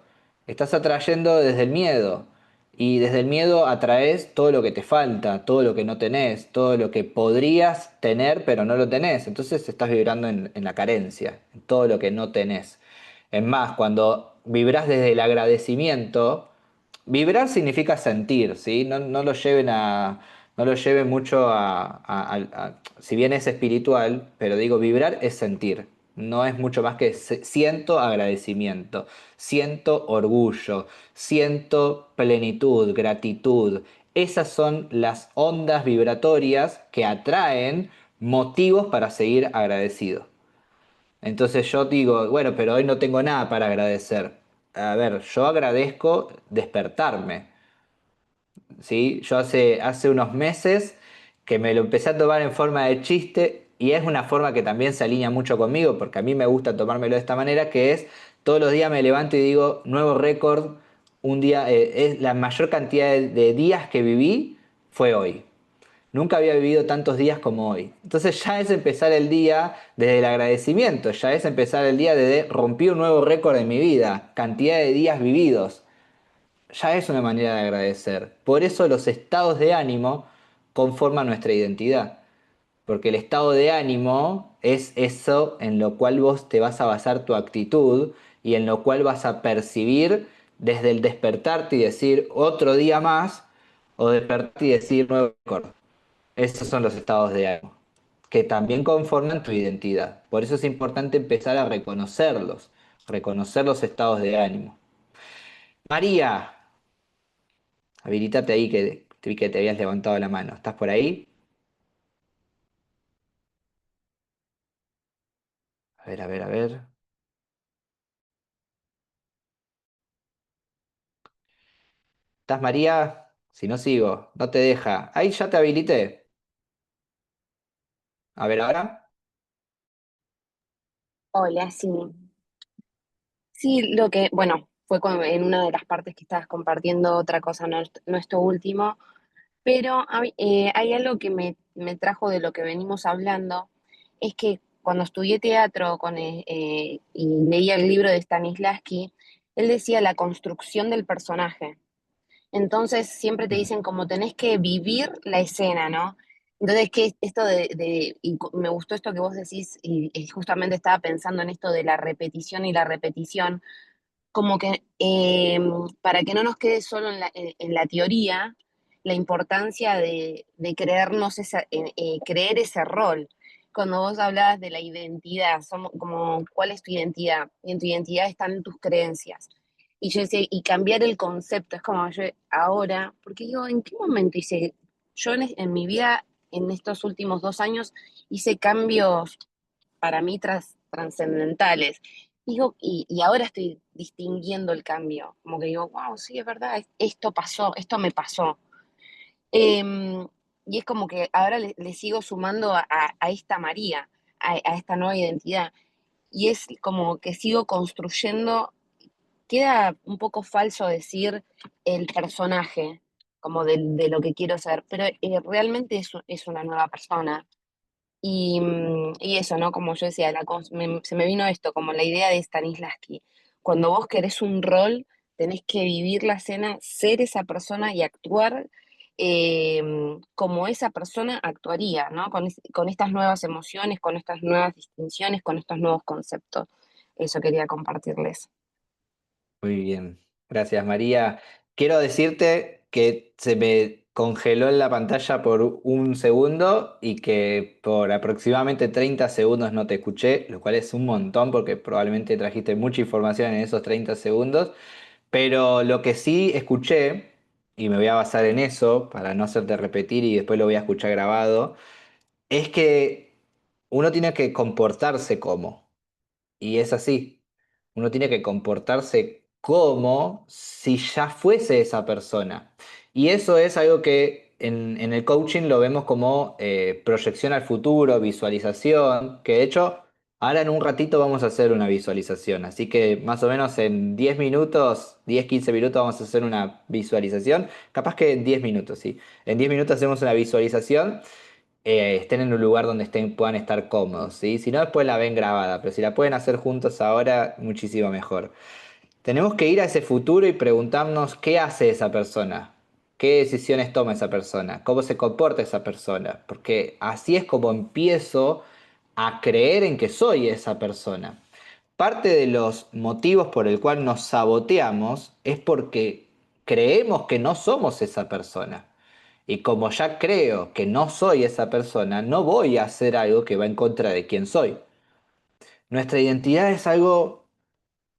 estás atrayendo desde el miedo. Y desde el miedo atraes todo lo que te falta, todo lo que no tenés, todo lo que podrías tener pero no lo tenés. Entonces estás vibrando en la carencia, en todo lo que no tenés. Es más, cuando vibras desde el agradecimiento, vibrar significa sentir, ¿sí? No lo lleven no lo lleven mucho si bien es espiritual, pero digo, vibrar es sentir. No es mucho más que siento agradecimiento, siento orgullo, siento plenitud, gratitud. Esas son las ondas vibratorias que atraen motivos para seguir agradecido. Entonces yo digo, bueno, pero hoy no tengo nada para agradecer. A ver, yo agradezco despertarme, ¿sí? Yo hace unos meses que me lo empecé a tomar en forma de chiste y es una forma que también se alinea mucho conmigo, porque a mí me gusta tomármelo de esta manera, que es todos los días me levanto y digo, nuevo récord, un día, es la mayor cantidad de días que viví fue hoy. Nunca había vivido tantos días como hoy. Entonces ya es empezar el día desde el agradecimiento, ya es empezar el día desde rompí un nuevo récord en mi vida, cantidad de días vividos. Ya es una manera de agradecer. Por eso los estados de ánimo conforman nuestra identidad. Porque el estado de ánimo es eso en lo cual vos te vas a basar tu actitud y en lo cual vas a percibir desde el despertarte y decir otro día más o despertarte y decir nuevo récord. Esos son los estados de ánimo, que también conforman tu identidad. Por eso es importante empezar a reconocerlos, reconocer los estados de ánimo. María, habilítate ahí que vi que te habías levantado la mano. ¿Estás por ahí? A ver, a ver, a ver. ¿Estás María? Si no sigo, no te deja. Ahí ya te habilité. A ver ahora. Hola, sí. Sí, lo que, bueno, fue en una de las partes que estabas compartiendo otra cosa, no, no esto último, pero hay algo que me trajo de lo que venimos hablando, es que cuando estudié teatro y leía el libro de Stanislavski, él decía la construcción del personaje. Entonces siempre te Mm. dicen como tenés que vivir la escena, ¿no? Entonces, que esto me gustó esto que vos decís, y justamente estaba pensando en esto de la repetición y la repetición, como que para que no nos quede solo en la teoría, la importancia de creernos creer ese rol. Cuando vos hablabas de la identidad, somos como, ¿cuál es tu identidad? Y en tu identidad están tus creencias. Y yo decía, y cambiar el concepto, es como yo ahora, porque digo, ¿en qué momento hice? Yo en mi vida, en estos últimos 2 años, hice cambios para mí trascendentales. Digo, y ahora estoy distinguiendo el cambio, como que digo, wow, sí, es verdad, esto pasó, esto me pasó. Eh, y es como que ahora le sigo sumando a esta María, a esta nueva identidad. Y es como que sigo construyendo, queda un poco falso decir el personaje, como de lo que quiero ser, pero realmente es una nueva persona. Y eso, ¿no? Como yo decía, se me vino esto, como la idea de Stanislavski. Cuando vos querés un rol, tenés que vivir la escena, ser esa persona y actuar eh, como esa persona actuaría, ¿no? Con estas nuevas emociones, con estas nuevas distinciones, con estos nuevos conceptos. Eso quería compartirles. Muy bien. Gracias, María. Quiero decirte que se me congeló en la pantalla por un segundo y que por aproximadamente 30 segundos no te escuché, lo cual es un montón porque probablemente trajiste mucha información en esos 30 segundos. Pero lo que sí escuché, y me voy a basar en eso para no hacerte repetir y después lo voy a escuchar grabado, es que uno tiene que comportarse como, y es así, uno tiene que comportarse como si ya fuese esa persona. Y eso es algo que en el coaching lo vemos como proyección al futuro, visualización, que de hecho ahora en un ratito vamos a hacer una visualización, así que más o menos en 10 minutos, 10 15 minutos vamos a hacer una visualización, capaz que en 10 minutos, sí. En 10 minutos hacemos una visualización, estén en un lugar donde puedan estar cómodos, ¿sí? Si no, después la ven grabada, pero si la pueden hacer juntos ahora, muchísimo mejor. Tenemos que ir a ese futuro y preguntarnos qué hace esa persona, qué decisiones toma esa persona, cómo se comporta esa persona, porque así es como empiezo a creer en que soy esa persona. Parte de los motivos por el cual nos saboteamos es porque creemos que no somos esa persona. Y como ya creo que no soy esa persona, no voy a hacer algo que va en contra de quién soy. Nuestra identidad es algo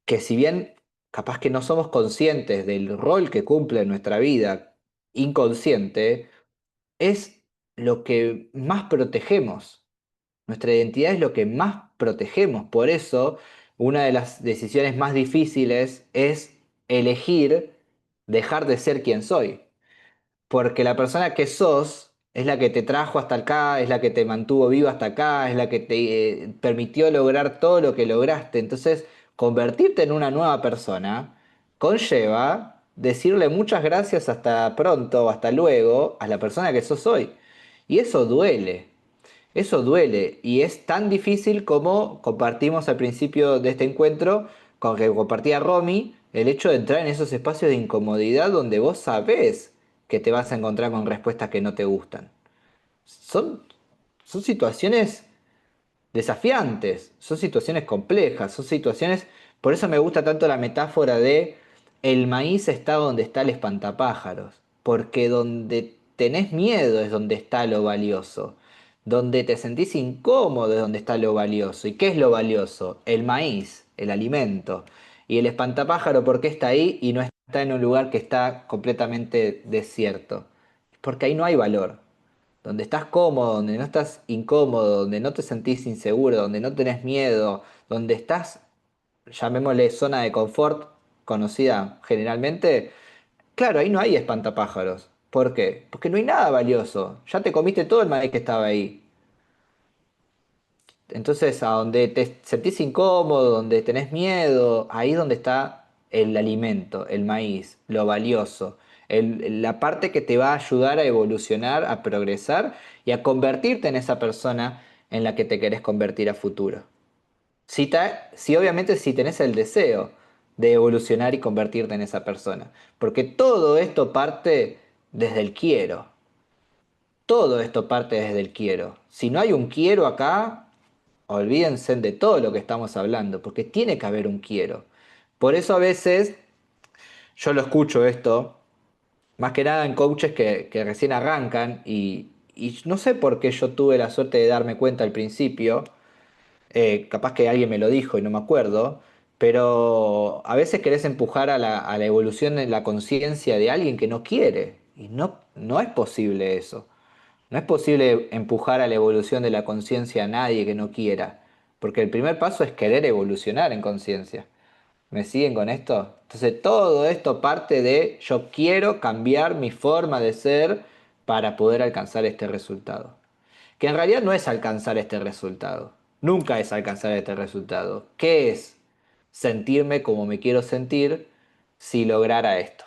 que si bien capaz que no somos conscientes del rol que cumple en nuestra vida inconsciente, es lo que más protegemos. Nuestra identidad es lo que más protegemos. Por eso, una de las decisiones más difíciles es elegir dejar de ser quien soy. Porque la persona que sos Es la que te trajo hasta acá, es la que te mantuvo vivo hasta acá, es la que te permitió lograr todo lo que lograste. Entonces, convertirte en una nueva persona conlleva decirle muchas gracias hasta pronto o hasta luego a la persona que sos hoy. Y eso duele. Y es tan difícil como compartimos al principio de este encuentro, con que compartía Romy, el hecho de entrar en esos espacios de incomodidad donde vos sabés que te vas a encontrar con respuestas que no te gustan. Son, son situaciones desafiantes, son situaciones complejas, son situaciones... Por eso me gusta tanto la metáfora de el maíz está donde está el espantapájaros, porque donde tenés miedo es donde está lo valioso, donde te sentís incómodo es donde está lo valioso. ¿Y qué es lo valioso? El maíz, el alimento. Y el espantapájaro, ¿por qué está ahí y no está en un lugar que está completamente desierto? Porque ahí no hay valor. Donde estás cómodo, donde no estás incómodo, donde no te sentís inseguro, donde no tenés miedo, donde estás, llamémosle zona de confort, conocida generalmente, claro, ahí no hay espantapájaros. ¿Por qué? Porque no hay nada valioso. Ya te comiste todo el maíz que estaba ahí. Entonces, a donde te sentís incómodo, donde tenés miedo, ahí es donde está el alimento, el maíz, lo valioso, la parte que te va a ayudar a evolucionar, a progresar y a convertirte en esa persona en la que te querés convertir a futuro. Si obviamente si tenés el deseo de evolucionar y convertirte en esa persona. Porque todo esto parte desde el quiero. Todo esto parte desde el quiero. Si no hay un quiero acá, olvídense de todo lo que estamos hablando, porque tiene que haber un quiero. Por eso a veces yo lo escucho esto, más que nada en coaches que recién arrancan y no sé por qué yo tuve la suerte de darme cuenta al principio, capaz que alguien me lo dijo y no me acuerdo, pero a veces querés empujar a la evolución de la conciencia de alguien que no quiere y no es posible eso. No es posible empujar a la evolución de la conciencia a nadie que no quiera, porque el primer paso es querer evolucionar en conciencia. ¿Me siguen con esto? Entonces todo esto parte de yo quiero cambiar mi forma de ser para poder alcanzar este resultado. Que en realidad no es alcanzar este resultado. Nunca es alcanzar este resultado. ¿Qué es? Sentirme como me quiero sentir si lograra esto.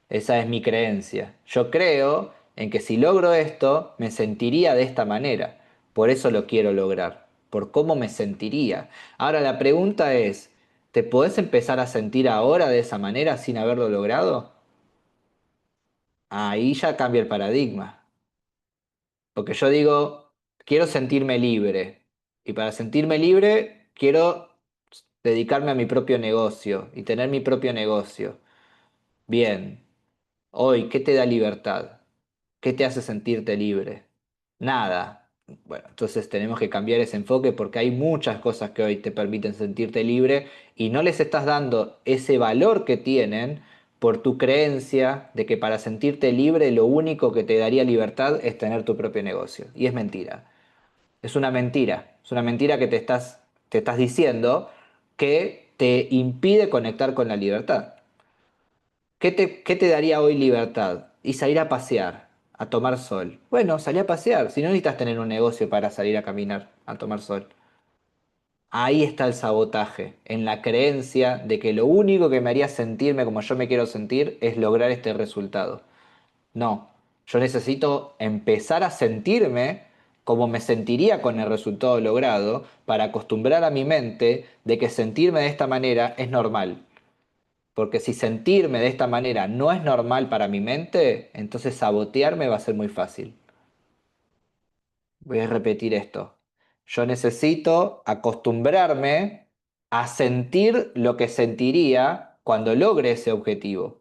Esa es mi creencia. Yo creo en que si logro esto, me sentiría de esta manera. Por eso lo quiero lograr. Por cómo me sentiría. Ahora la pregunta es, ¿te podés empezar a sentir ahora de esa manera sin haberlo logrado? Ahí ya cambia el paradigma. Porque yo digo, quiero sentirme libre. Y para sentirme libre, quiero dedicarme a mi propio negocio y tener mi propio negocio. Bien, hoy, ¿qué te da libertad? ¿Qué te hace sentirte libre? Nada. Bueno, entonces tenemos que cambiar ese enfoque porque hay muchas cosas que hoy te permiten sentirte libre y no les estás dando ese valor que tienen por tu creencia de que para sentirte libre lo único que te daría libertad es tener tu propio negocio. Y es mentira. Es una mentira. Es una mentira que te estás diciendo que te impide conectar con la libertad. Qué te daría hoy libertad? Y salir a pasear, a tomar sol. Bueno, salí a pasear. Si no necesitas tener un negocio para salir a caminar, a tomar sol. Ahí está el sabotaje, en la creencia de que lo único que me haría sentirme como yo me quiero sentir es lograr este resultado. No, yo necesito empezar a sentirme como me sentiría con el resultado logrado para acostumbrar a mi mente de que sentirme de esta manera es normal. Porque si sentirme de esta manera no es normal para mi mente, entonces sabotearme va a ser muy fácil. Voy a repetir esto. Yo necesito acostumbrarme a sentir lo que sentiría cuando logre ese objetivo.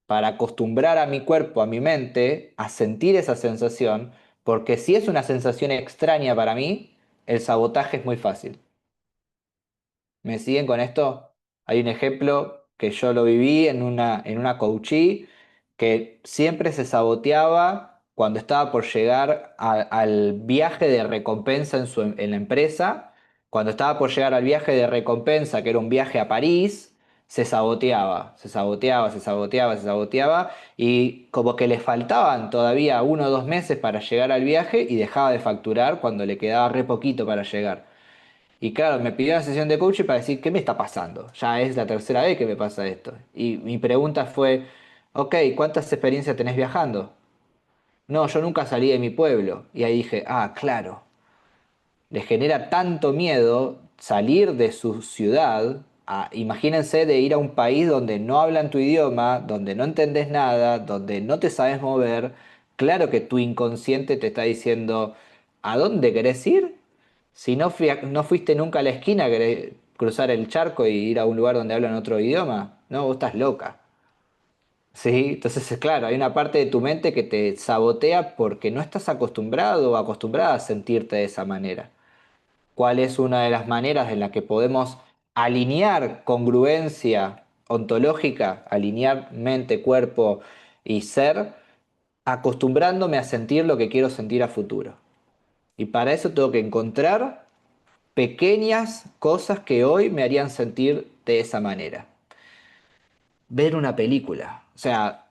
Para acostumbrar a mi cuerpo, a mi mente, a sentir esa sensación, porque si es una sensación extraña para mí, el sabotaje es muy fácil. ¿Me siguen con esto? Hay un ejemplo que yo lo viví en una coachee que siempre se saboteaba cuando estaba por llegar al viaje de recompensa en la empresa, cuando estaba por llegar al viaje de recompensa, que era un viaje a París, se saboteaba, se saboteaba, se saboteaba, se saboteaba y como que le faltaban todavía 1 o 2 meses para llegar al viaje y dejaba de facturar cuando le quedaba re poquito para llegar. Y claro, me pidió una sesión de coaching para decir, ¿qué me está pasando? Ya es la tercera vez que me pasa esto. Y mi pregunta fue, ok, ¿cuántas experiencias tenés viajando? No, yo nunca salí de mi pueblo. Y ahí dije, ah, claro, le genera tanto miedo salir de su ciudad. Imagínense de ir a un país donde no hablan tu idioma, donde no entendés nada, donde no te sabes mover. Claro que tu inconsciente te está diciendo, ¿a dónde querés ir? Si no fuiste nunca a la esquina, querés cruzar el charco y ir a un lugar donde hablan otro idioma. No, vos estás loca. Sí, entonces claro, hay una parte de tu mente que te sabotea porque no estás acostumbrado o acostumbrada a sentirte de esa manera. ¿Cuál es una de las maneras en la que podemos alinear congruencia ontológica, alinear mente, cuerpo y ser, acostumbrándome a sentir lo que quiero sentir a futuro? Y para eso tengo que encontrar pequeñas cosas que hoy me harían sentir de esa manera. Ver una película. O sea,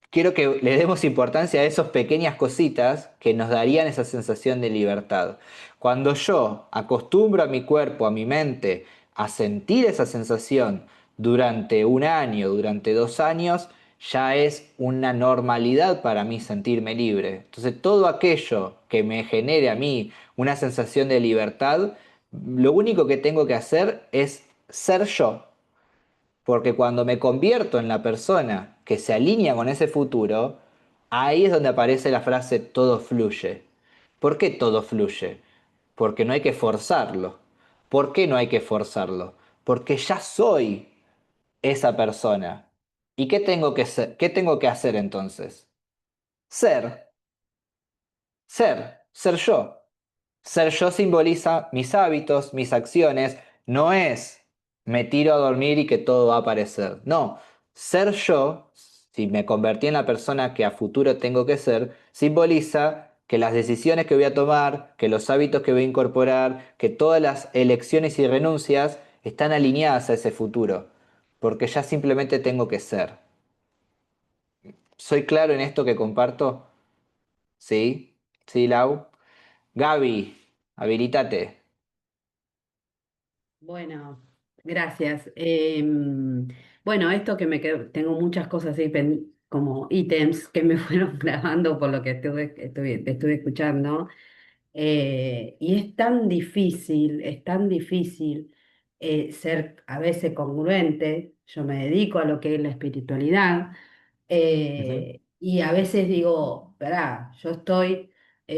quiero que le demos importancia a esas pequeñas cositas que nos darían esa sensación de libertad. Cuando yo acostumbro a mi cuerpo, a mi mente, a sentir esa sensación durante 1 año, durante 2 años, ya es una normalidad para mí sentirme libre. Entonces, todo aquello que me genere a mí una sensación de libertad, lo único que tengo que hacer es ser yo, porque cuando me convierto en la persona que se alinea con ese futuro, ahí es donde aparece la frase todo fluye. ¿Por qué todo fluye? Porque no hay que forzarlo. ¿Por qué no hay que forzarlo? Porque ya soy esa persona. ¿Y qué tengo que ser? ¿Qué tengo que hacer entonces? Ser, ser yo. Ser yo simboliza mis hábitos, mis acciones, no es me tiro a dormir y que todo va a aparecer. No, ser yo, si me convertí en la persona que a futuro tengo que ser, simboliza que las decisiones que voy a tomar, que los hábitos que voy a incorporar, que todas las elecciones y renuncias están alineadas a ese futuro, porque ya simplemente tengo que ser. ¿Soy claro en esto que comparto? ¿Sí? ¿Sí, Lau? Gaby, habilitate. Bueno, gracias. Bueno, esto que me quedo, tengo muchas cosas ahí como ítems que me fueron grabando por lo que te estuve escuchando. Y es tan difícil ser a veces congruente. Yo me dedico a lo que es la espiritualidad Ujú. y a veces digo, verá, yo estoy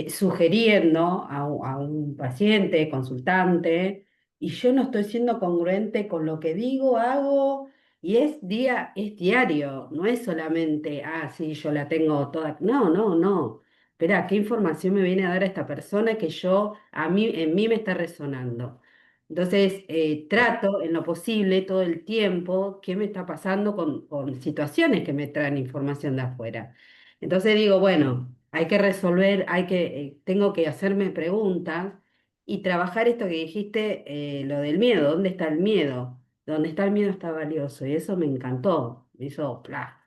sugiriendo a un paciente, consultante, y yo no estoy siendo congruente con lo que digo, hago, y es diario, no es solamente, ah, sí, yo la tengo toda. No, no, no. Espera, ¿qué información me viene a dar esta persona que en mí me está resonando? Entonces, trato en lo posible todo el tiempo qué me está pasando con situaciones que me traen información de afuera. Entonces digo, bueno, hay que resolver, tengo que hacerme preguntas y trabajar esto que dijiste, lo del miedo. ¿Dónde está el miedo? Donde está el miedo está valioso. Y eso me encantó. Me hizo, ¡plá!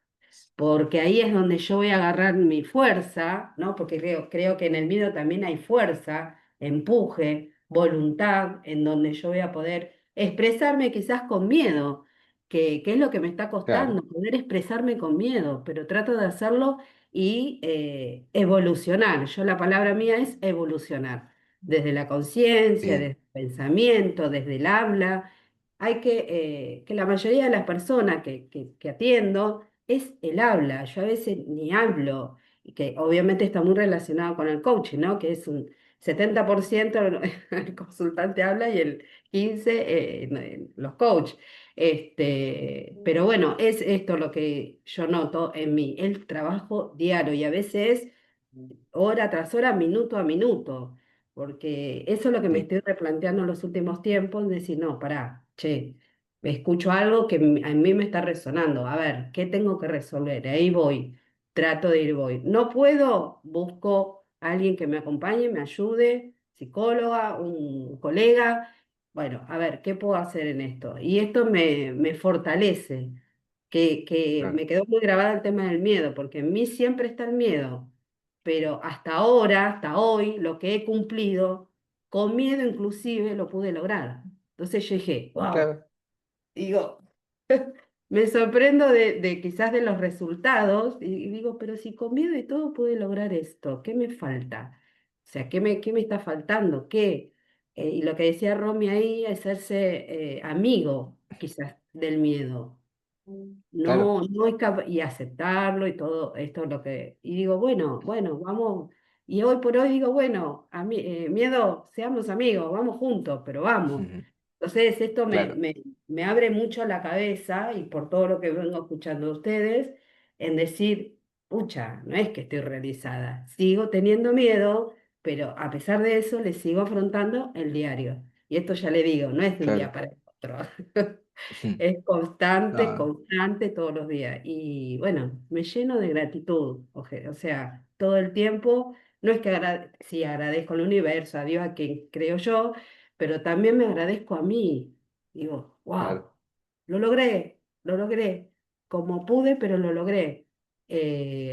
Porque ahí es donde yo voy a agarrar mi fuerza, ¿no? Porque creo que en el miedo también hay fuerza, empuje, voluntad, en donde yo voy a poder expresarme quizás con miedo, que es lo que me está Claro, costando, poder expresarme con miedo, pero trato de hacerlo y evolucionar. Yo la palabra mía es evolucionar, desde la conciencia, desde bien, el pensamiento, desde el habla. Que la mayoría de las personas que atiendo, es el habla. Yo a veces ni hablo, y que obviamente está muy relacionado con el coaching, ¿no? Que es un 70% el consultante habla y el 15% los coaches. Pero bueno, es esto lo que yo noto en mí, el trabajo diario y a veces hora tras hora, minuto a minuto, porque eso es lo que me sí, estoy replanteando en los últimos tiempos, decir, no, pará, che, escucho algo que a mí me está resonando, a ver, ¿qué tengo que resolver? Ahí voy, trato de ir, voy. No puedo, busco a alguien que me acompañe, me ayude, psicóloga, un colega, bueno, a ver, ¿qué puedo hacer en esto? Y esto me fortalece, que Claro, me quedó muy grabado el tema del miedo, porque en mí siempre está el miedo, pero hasta ahora, hasta hoy, lo que he cumplido, con miedo inclusive, lo pude lograr. Entonces yo dije, wow, claro, digo, me sorprendo de quizás de los resultados y digo, pero si con miedo y todo pude lograr esto, ¿qué me falta? O sea, ¿qué me está faltando? ¿Qué? Y lo que decía Romy ahí es hacerse amigo quizás del miedo. claro, No es y aceptarlo y todo esto es lo que... Y digo, bueno, vamos. Y hoy por hoy digo, bueno, miedo, seamos amigos, vamos juntos, pero vamos. Entonces esto claro, me abre mucho la cabeza y por todo lo que vengo escuchando de ustedes, en decir, pucha, no es que estoy realizada, sigo teniendo miedo, pero a pesar de eso le sigo afrontando el diario. Y esto ya le digo, no es de un día claro. para el otro. Es constante, No, constante todos los días. Y bueno, me lleno de gratitud. O sea, todo el tiempo, no es que sí agradezco al universo, a Dios, a quien creo yo, pero también me agradezco a mí. Digo, wow, claro, lo logré, como pude, pero lo logré.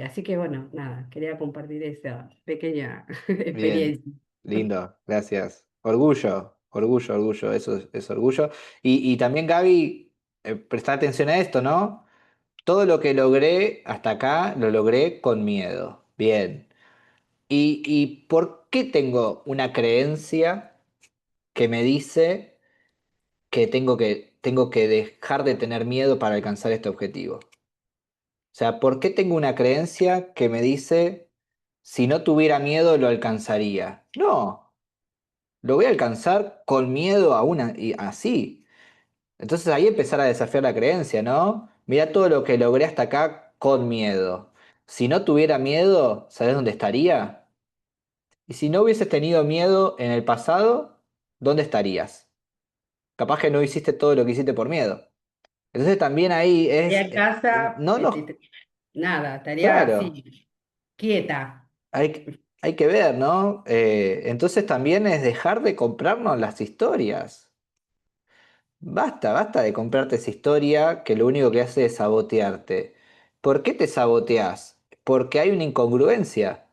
Así que bueno, nada, quería compartir esa pequeña bien, experiencia. lindo, gracias. Orgullo, orgullo, orgullo, eso es orgullo. Y también, Gaby, prestar atención a esto, ¿no? Todo lo que logré hasta acá lo logré con miedo. Bien. ¿Y por qué tengo una creencia que me dice que tengo que dejar de tener miedo para alcanzar este objetivo? O sea, ¿por qué tengo una creencia que me dice, si no tuviera miedo lo alcanzaría? No, lo voy a alcanzar con miedo y así. Entonces ahí empezar a desafiar la creencia, ¿no? Mira todo lo que logré hasta acá con miedo. Si no tuviera miedo, ¿sabes dónde estaría? Y si no hubieses tenido miedo en el pasado, ¿dónde estarías? Capaz que no hiciste todo lo que hiciste por miedo. Entonces también ahí Estaría es, en casa, no, no, nada, estaría claro, así, quieta. hay que ver, ¿no? Entonces también es dejar de comprarnos las historias. Basta, basta de comprarte esa historia que lo único que hace es sabotearte. ¿Por qué te saboteas? Porque hay una incongruencia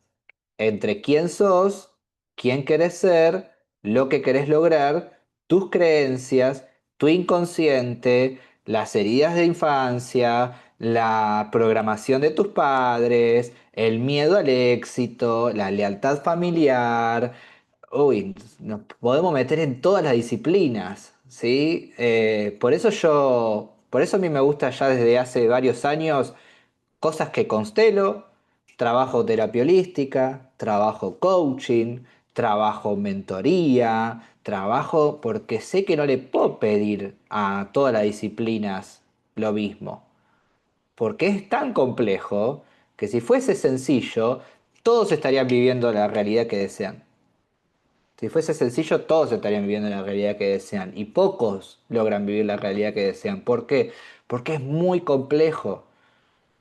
entre quién sos, quién querés ser, lo que querés lograr, tus creencias, tu inconsciente, las heridas de infancia, la programación de tus padres, el miedo al éxito, la lealtad familiar. Uy, nos podemos meter en todas las disciplinas, ¿sí? Por eso a mí me gusta ya desde hace varios años cosas que constelo, trabajo terapia holística, trabajo coaching, trabajo mentoría, trabajo porque sé que no le puedo pedir a todas las disciplinas lo mismo, porque es tan complejo que si fuese sencillo, todos estarían viviendo la realidad que desean. Si fuese sencillo, todos estarían viviendo la realidad que desean y pocos logran vivir la realidad que desean. ¿Por qué? Porque es muy complejo,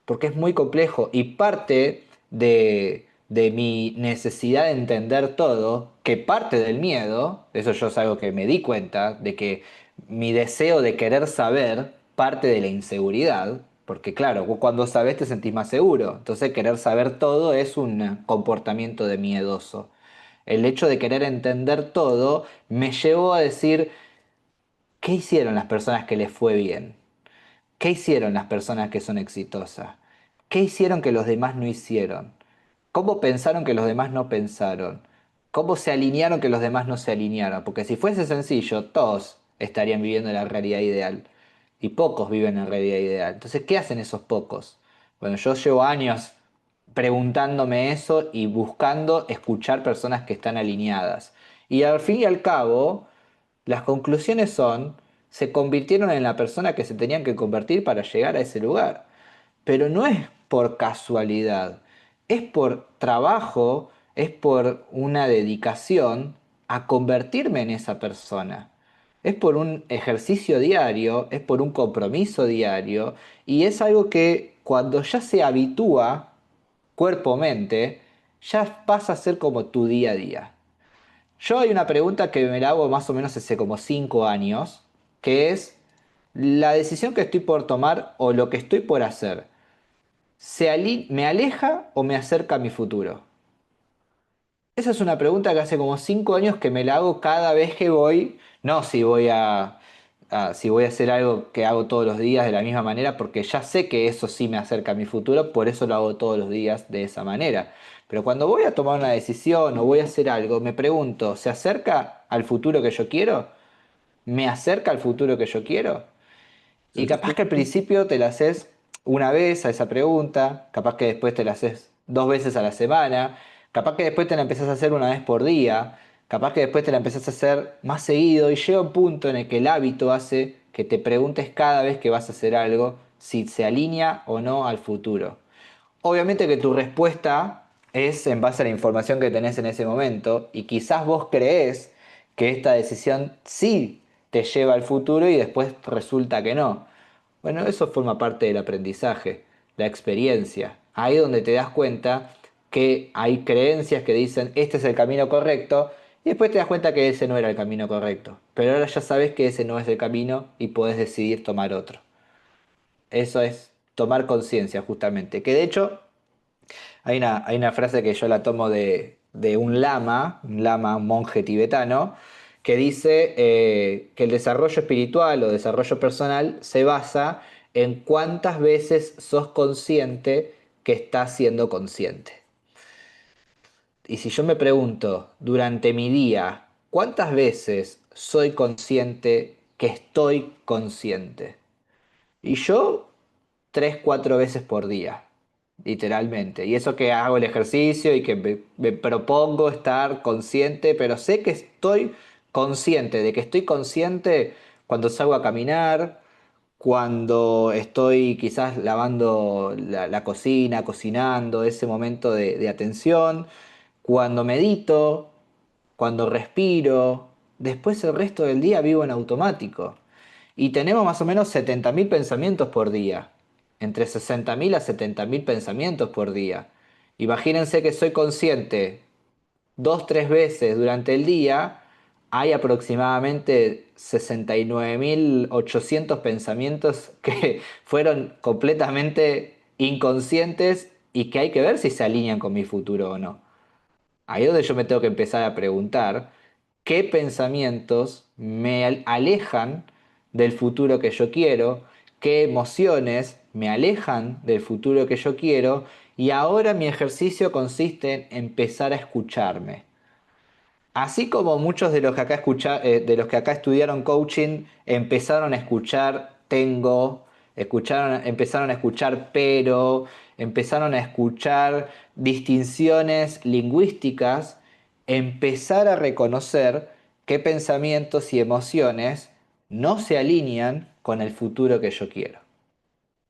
porque es muy complejo y parte de mi necesidad de entender todo, que parte del miedo, eso yo es algo que me di cuenta, de que mi deseo de querer saber parte de la inseguridad, porque claro, vos cuando sabes te sentís más seguro, entonces querer saber todo es un comportamiento de miedoso. El hecho de querer entender todo me llevó a decir, ¿qué hicieron las personas que les fue bien? ¿Qué hicieron las personas que son exitosas? ¿Qué hicieron que los demás no hicieron? ¿Cómo pensaron que los demás no pensaron? ¿Cómo se alinearon que los demás no se alinearon? Porque si fuese sencillo, todos estarían viviendo la realidad ideal. Y pocos viven la realidad ideal. Entonces, ¿qué hacen esos pocos? Bueno, yo llevo años preguntándome eso y buscando escuchar personas que están alineadas. Y al fin y al cabo, las conclusiones son, se convirtieron en la persona que se tenían que convertir para llegar a ese lugar. Pero no es por casualidad, es por trabajo, es por una dedicación a convertirme en esa persona. Es por un ejercicio diario, es por un compromiso diario y es algo que cuando ya se habitúa cuerpo-mente, ya pasa a ser como tu día a día. Yo hay una pregunta que me la hago más o menos hace como 5 años, que es, ¿la decisión que estoy por tomar o lo que estoy por hacer, me aleja o me acerca a mi futuro? Esa es una pregunta que hace como 5 años que me la hago cada vez que voy, no si voy si voy a hacer algo que hago todos los días de la misma manera, porque ya sé que eso sí me acerca a mi futuro, por eso lo hago todos los días de esa manera. Pero cuando voy a tomar una decisión o voy a hacer algo, me pregunto, ¿se acerca al futuro que yo quiero? ¿Me acerca al futuro que yo quiero? Y capaz que al principio te la haces una vez a esa pregunta, capaz que después te la haces 2 veces a la semana, capaz que después te la empezás a hacer una vez por día, capaz que después te la empezás a hacer más seguido y llega un punto en el que el hábito hace que te preguntes cada vez que vas a hacer algo si se alinea o no al futuro. Obviamente que tu respuesta es en base a la información que tenés en ese momento y quizás vos creés que esta decisión sí te lleva al futuro y después resulta que no. Bueno, eso forma parte del aprendizaje, la experiencia. Ahí es donde te das cuenta que hay creencias que dicen este es el camino correcto y después te das cuenta que ese no era el camino correcto. Pero ahora ya sabes que ese no es el camino y podés decidir tomar otro. Eso es tomar conciencia justamente. Que de hecho hay una frase que yo la tomo de un lama, un monje tibetano, que dice que el desarrollo espiritual o desarrollo personal se basa en cuántas veces sos consciente que estás siendo consciente. Y si yo me pregunto durante mi día, ¿cuántas veces soy consciente que estoy consciente? Y yo 3, 4 veces por día, literalmente. Y eso que hago el ejercicio y que me propongo estar consciente, pero sé que estoy consciente, de que estoy consciente cuando salgo a caminar, cuando estoy quizás lavando la cocina, cocinando, ese momento de atención, cuando medito, cuando respiro. Después el resto del día vivo en automático. Y tenemos más o menos 70.000 pensamientos por día. Entre 60.000 a 70.000 pensamientos por día. Imagínense que soy consciente 2, 3 veces durante el día. Hay aproximadamente 69.800 pensamientos que fueron completamente inconscientes y que hay que ver si se alinean con mi futuro o no. Ahí es donde yo me tengo que empezar a preguntar qué pensamientos me alejan del futuro que yo quiero, qué emociones me alejan del futuro que yo quiero, y ahora mi ejercicio consiste en empezar a escucharme. Así como muchos de los que de los que acá estudiaron coaching empezaron a escuchar tengo, empezaron a escuchar pero, empezaron a escuchar distinciones lingüísticas, empezar a reconocer qué pensamientos y emociones no se alinean con el futuro que yo quiero.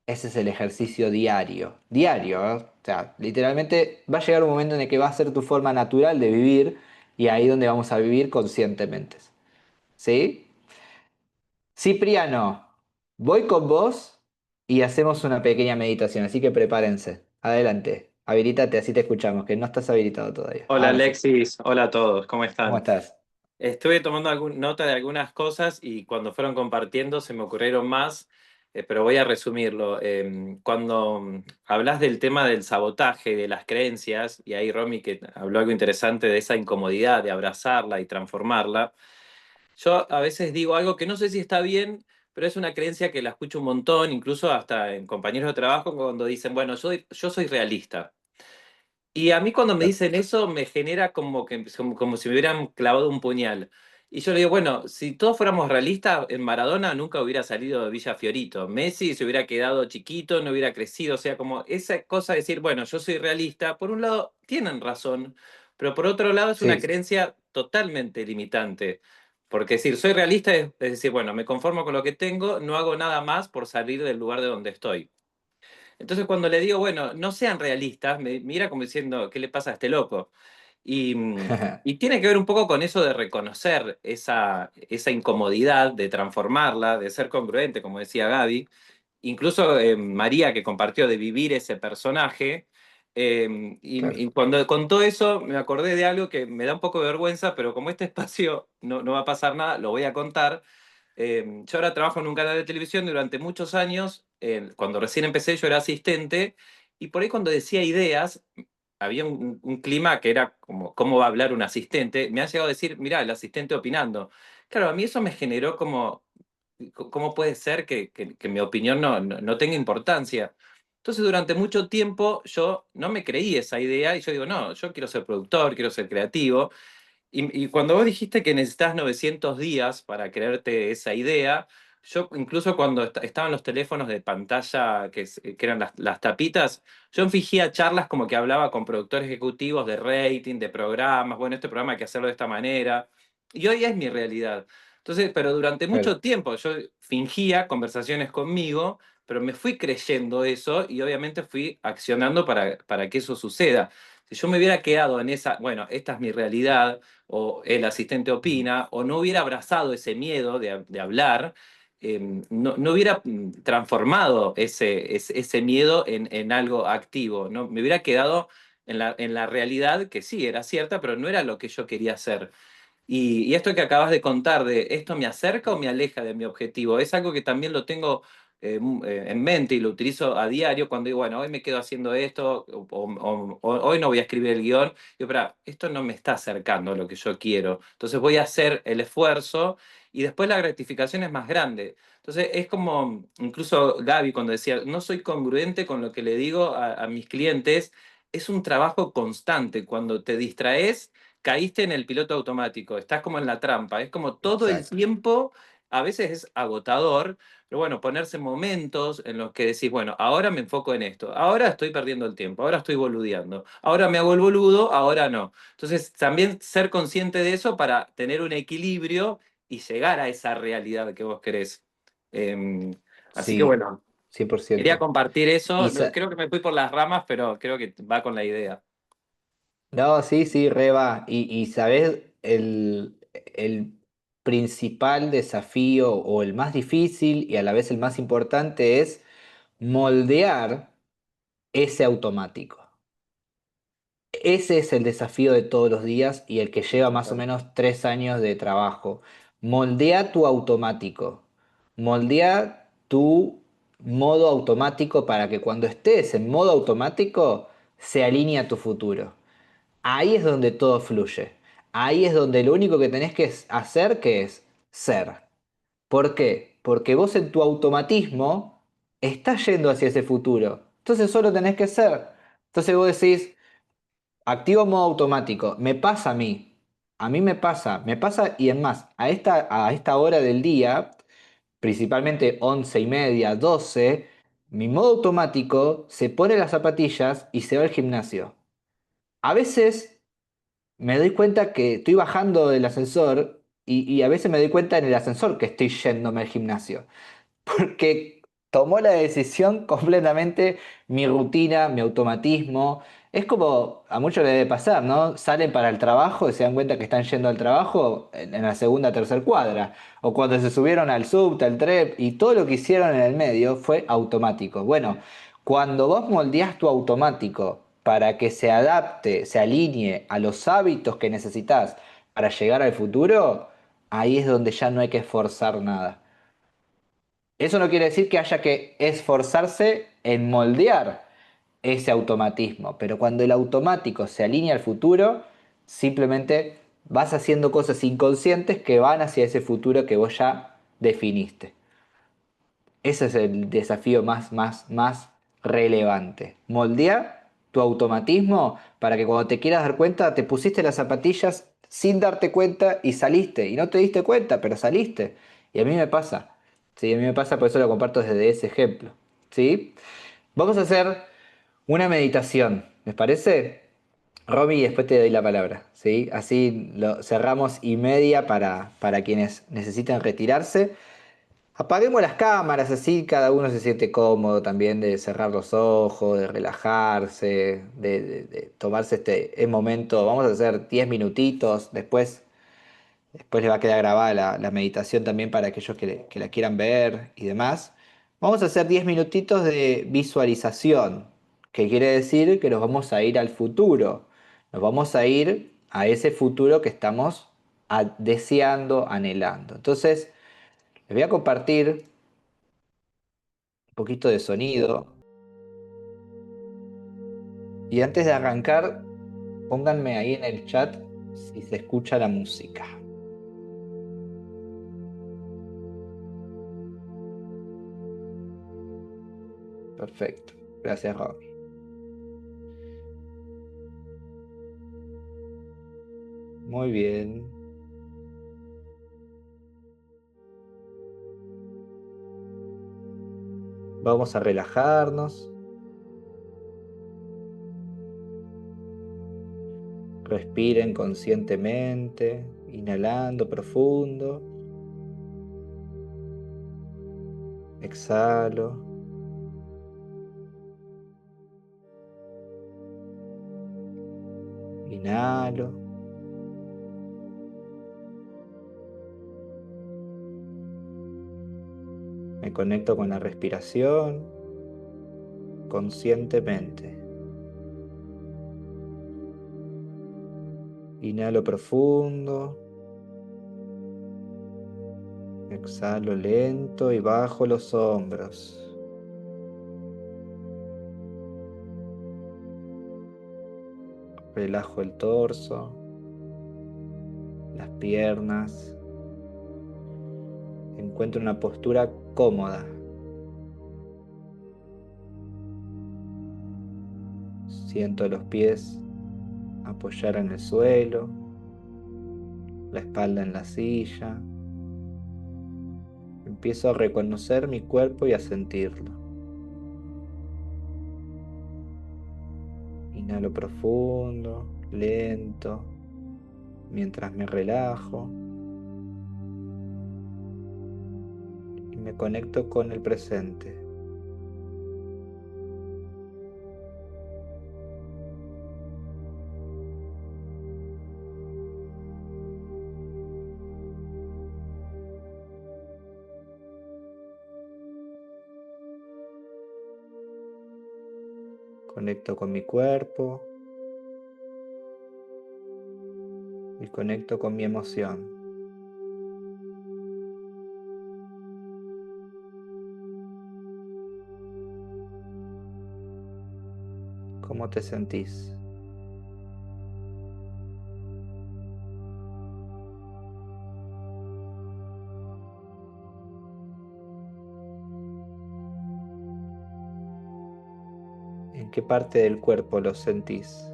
Ese es el ejercicio diario, diario, ¿eh? O sea, literalmente va a llegar un momento en el que va a ser tu forma natural de vivir y ahí donde vamos a vivir conscientemente. ¿Sí? Cipriano, voy con vos y hacemos una pequeña meditación, así que prepárense. Adelante, habilítate, así te escuchamos, que no estás habilitado todavía. Hola Ahora sí. Alexis, hola a todos, ¿cómo ¿Cómo están? estás? Estuve tomando nota de algunas cosas y cuando fueron compartiendo se me ocurrieron más, pero voy a resumirlo. Cuando hablas del tema del sabotaje, de las creencias, y ahí Romy que habló algo interesante de esa incomodidad, de abrazarla y transformarla, yo a veces digo algo que no sé si está bien, pero es una creencia que la escucho un montón, incluso hasta en compañeros de trabajo cuando dicen, bueno, yo soy realista. Y a mí cuando me dicen eso me genera como si me hubieran clavado un puñal. Y yo le digo, bueno, si todos fuéramos realistas, en Maradona nunca hubiera salido de Villa Fiorito. Messi se hubiera quedado chiquito, no hubiera crecido. O sea, como esa cosa de decir, bueno, yo soy realista, por un lado tienen razón, pero por otro lado es una Sí. creencia totalmente limitante. Porque decir, soy realista es decir, bueno, me conformo con lo que tengo, no hago nada más por salir del lugar de donde estoy. Entonces cuando le digo, bueno, no sean realistas, me mira como diciendo, ¿qué le pasa a este loco? Y tiene que ver un poco con eso de reconocer esa incomodidad, de transformarla, de ser congruente, como decía Gaby. Incluso María, que compartió de vivir ese personaje, Claro. Y cuando contó eso, me acordé de algo que me da un poco de vergüenza, pero como este espacio no va a pasar nada, lo voy a contar. Yo ahora trabajo en un canal de televisión durante muchos años. Cuando recién empecé, yo era asistente, y por ahí cuando decía ideas, había un clima que era como, ¿cómo va a hablar un asistente? Me han llegado a decir, mirá, el asistente opinando. Claro, a mí eso me generó como, ¿cómo puede ser que mi opinión no tenga importancia? Entonces, durante mucho tiempo yo no me creí esa idea y yo digo, no, yo quiero ser productor, quiero ser creativo. Y cuando vos dijiste que necesitas 900 días para creerte esa idea, yo incluso cuando estaban los teléfonos de pantalla que eran las tapitas, yo fingía charlas como que hablaba con productores ejecutivos de rating, de programas, bueno, este programa hay que hacerlo de esta manera, y hoy es mi realidad. Entonces, pero durante Claro. mucho tiempo yo fingía conversaciones conmigo, pero me fui creyendo eso y obviamente fui accionando para que eso suceda. Si yo me hubiera quedado en esa, bueno, esta es mi realidad, o el asistente opina, o no hubiera abrazado ese miedo de hablar, no hubiera transformado ese miedo en algo activo, ¿no? Me hubiera quedado en la realidad que sí, era cierta, pero no era lo que yo quería hacer. Y esto que acabas de contar, de esto me acerca o me aleja de mi objetivo, es algo que también lo tengo en mente y lo utilizo a diario cuando digo, bueno, hoy me quedo haciendo esto, o hoy no voy a escribir el guión. Digo, pero esto no me está acercando a lo que yo quiero. Entonces voy a hacer el esfuerzo y después la gratificación es más grande. Entonces es como, incluso Gaby cuando decía, no soy congruente con lo que le digo a mis clientes, es un trabajo constante. Cuando te distraes caíste en el piloto automático, estás como en la trampa, es como todo el Exacto. tiempo, a veces es agotador, pero bueno, ponerse momentos en los que decís, bueno, ahora me enfoco en esto, ahora estoy perdiendo el tiempo, ahora estoy boludeando, ahora me hago el boludo, ahora no. Entonces, también ser consciente de eso para tener un equilibrio y llegar a esa realidad que vos querés. Em, Así que Sí, bueno, quería 100%. compartir eso. Y Creo que me fui por las ramas, pero creo que va con la idea. no, sí, sí, re va. Y ¿sabés? El principal desafío o el más difícil y a la vez el más importante es moldear ese automático. Ese es el desafío de todos los días y el que lleva más o menos 3 años de trabajo. Moldea tu automático. Moldea tu modo automático para que cuando estés en modo automático se alinee a tu futuro. Ahí es donde todo fluye. Ahí es donde lo único que tenés que hacer que es ser. ¿Por qué? Porque vos en tu automatismo estás yendo hacia ese futuro. Entonces solo tenés que ser. Entonces vos decís, activo modo automático. Me pasa a mí. A mí me pasa y en más, a esta hora del día, principalmente 11:30, 12, mi modo automático se pone las zapatillas y se va al gimnasio. A veces me doy cuenta que estoy bajando del ascensor y a veces me doy cuenta en el ascensor que estoy yéndome al gimnasio porque tomó la decisión completamente mi rutina, mi automatismo. Es como a muchos les debe pasar, ¿no? Salen para el trabajo y se dan cuenta que están yendo al trabajo en la segunda o tercera cuadra. O cuando se subieron al subte, al tren, y todo lo que hicieron en el medio fue automático. Bueno, cuando vos moldeás tu automático para que se adapte, se alinee a los hábitos que necesitas para llegar al futuro, ahí es donde ya no hay que esforzar nada. Eso no quiere decir que haya que esforzarse en moldear ese automatismo, pero cuando el automático se alinea al futuro, simplemente vas haciendo cosas inconscientes que van hacia ese futuro que vos ya definiste. Ese es el desafío más relevante. Moldear tu automatismo para que cuando te quieras dar cuenta te pusiste las zapatillas sin darte cuenta y saliste. Y no te diste cuenta, pero saliste. Y a mí me pasa. Sí, a mí me pasa, por eso lo comparto desde ese ejemplo. ¿Sí? Vamos a hacer una meditación. ¿Les parece? Romy, y después te doy la palabra. ¿Sí? Así lo cerramos y media para quienes necesitan retirarse. Apaguemos las cámaras, así cada uno se siente cómodo también de cerrar los ojos, de relajarse, de tomarse este momento. Vamos a hacer 10 minutitos, después le va a quedar grabada la meditación también para aquellos que la quieran ver y demás. Vamos a hacer 10 minutitos de visualización. ¿Qué quiere decir? Que nos vamos a ir al futuro. Nos vamos a ir a ese futuro que estamos deseando, anhelando. Entonces, les voy a compartir un poquito de sonido. Y antes de arrancar, pónganme ahí en el chat si se escucha la música. Perfecto. Gracias, Robbie. Muy bien. Vamos a relajarnos. Respiren conscientemente, inhalando profundo. Exhalo. Inhalo. Me conecto con la respiración conscientemente. Inhalo profundo. Exhalo lento y bajo los hombros. Relajo el torso, las piernas. Encuentro una postura cómoda. Siento los pies apoyar en el suelo, la espalda en la silla. Empiezo a reconocer mi cuerpo y a sentirlo. Inhalo profundo, lento, mientras me relajo y me conecto con el presente. Conecto con mi cuerpo y conecto con mi emoción. ¿Cómo te sentís? ¿En qué parte del cuerpo lo sentís?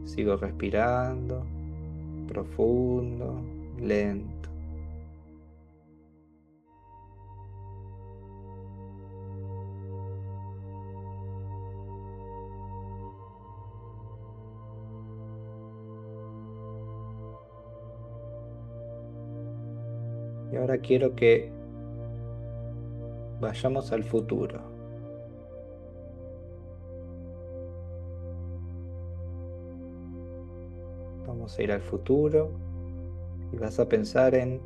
Sigo respirando, profundo, lento. Y ahora quiero que vayamos al futuro. Vamos a ir al futuro y vas a pensar en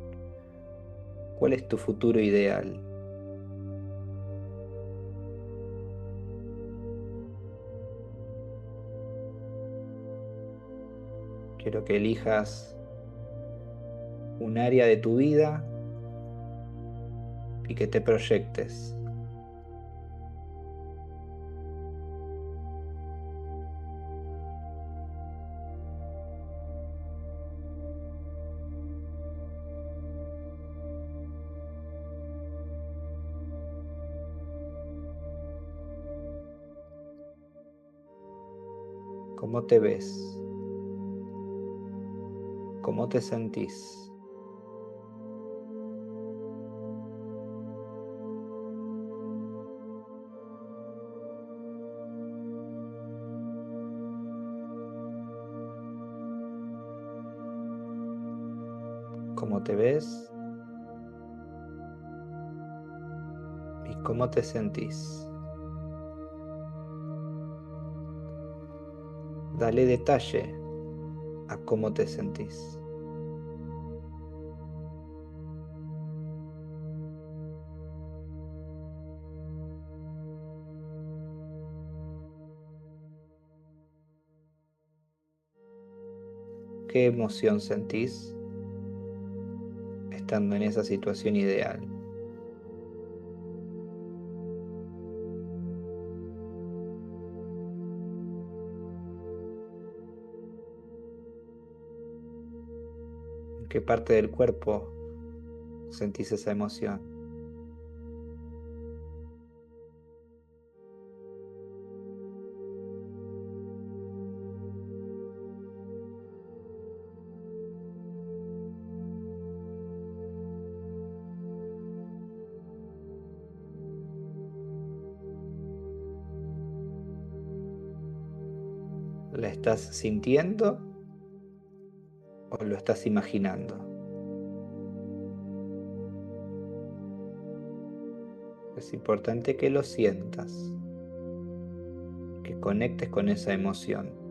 cuál es tu futuro ideal. Quiero que elijas un área de tu vida y que te proyectes. ¿Cómo te ves? ¿Cómo te sentís? cómo te ves y cómo te sentís. Dale detalle a cómo te sentís. ¿Qué emoción sentís estando en esa situación ideal? ¿En qué parte del cuerpo sentís esa emoción? ¿La estás sintiendo o lo estás imaginando? Es importante que lo sientas, que conectes con esa emoción.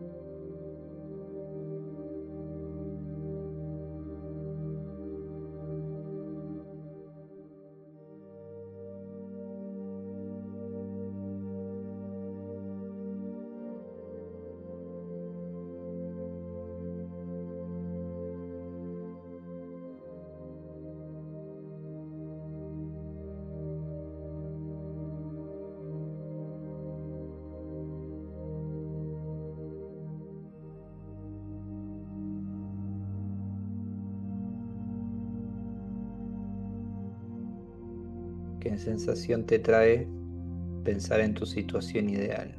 ¿Qué sensación te trae pensar en tu situación ideal?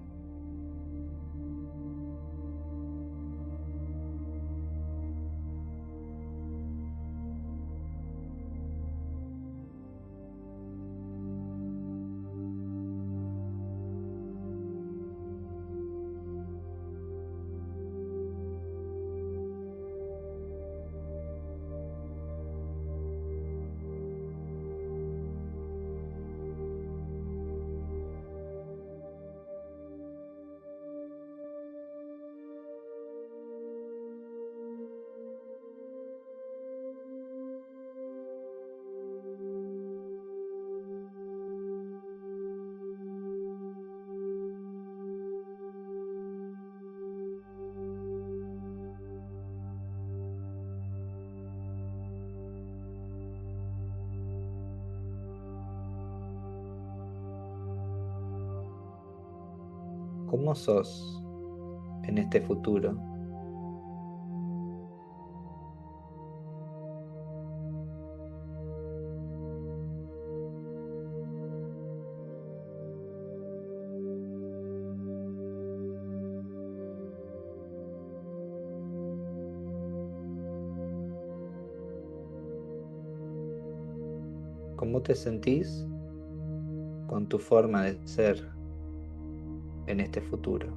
¿Cómo sos en este futuro? ¿Cómo te sentís con tu forma de ser en este futuro?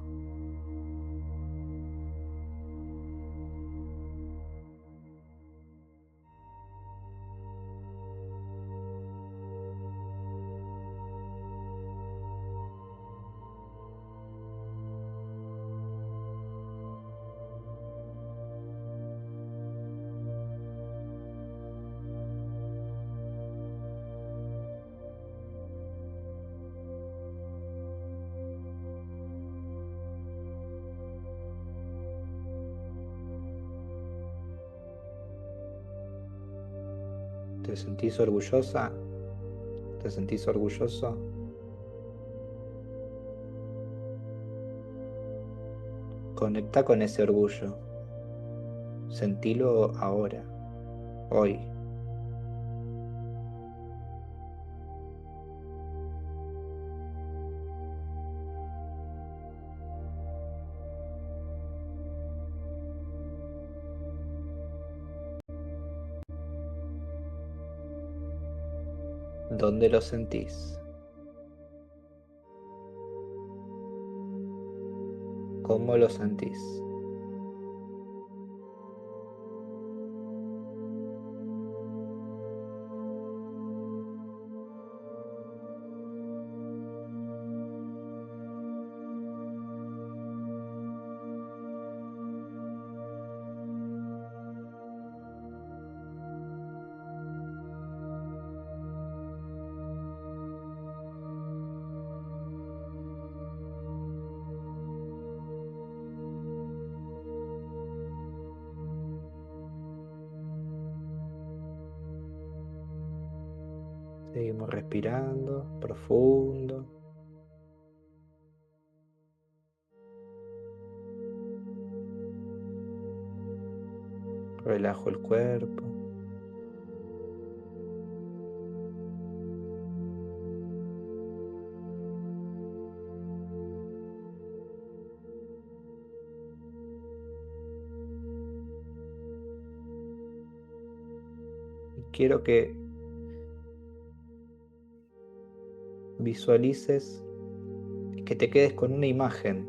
¿Te sentís orgullosa? ¿Te sentís orgulloso? Conecta con ese orgullo. Sentilo ahora, hoy. ¿Dónde lo sentís? ¿Cómo lo sentís? Seguimos respirando profundo. Relajo el cuerpo. Y quiero que visualices, que te quedes con una imagen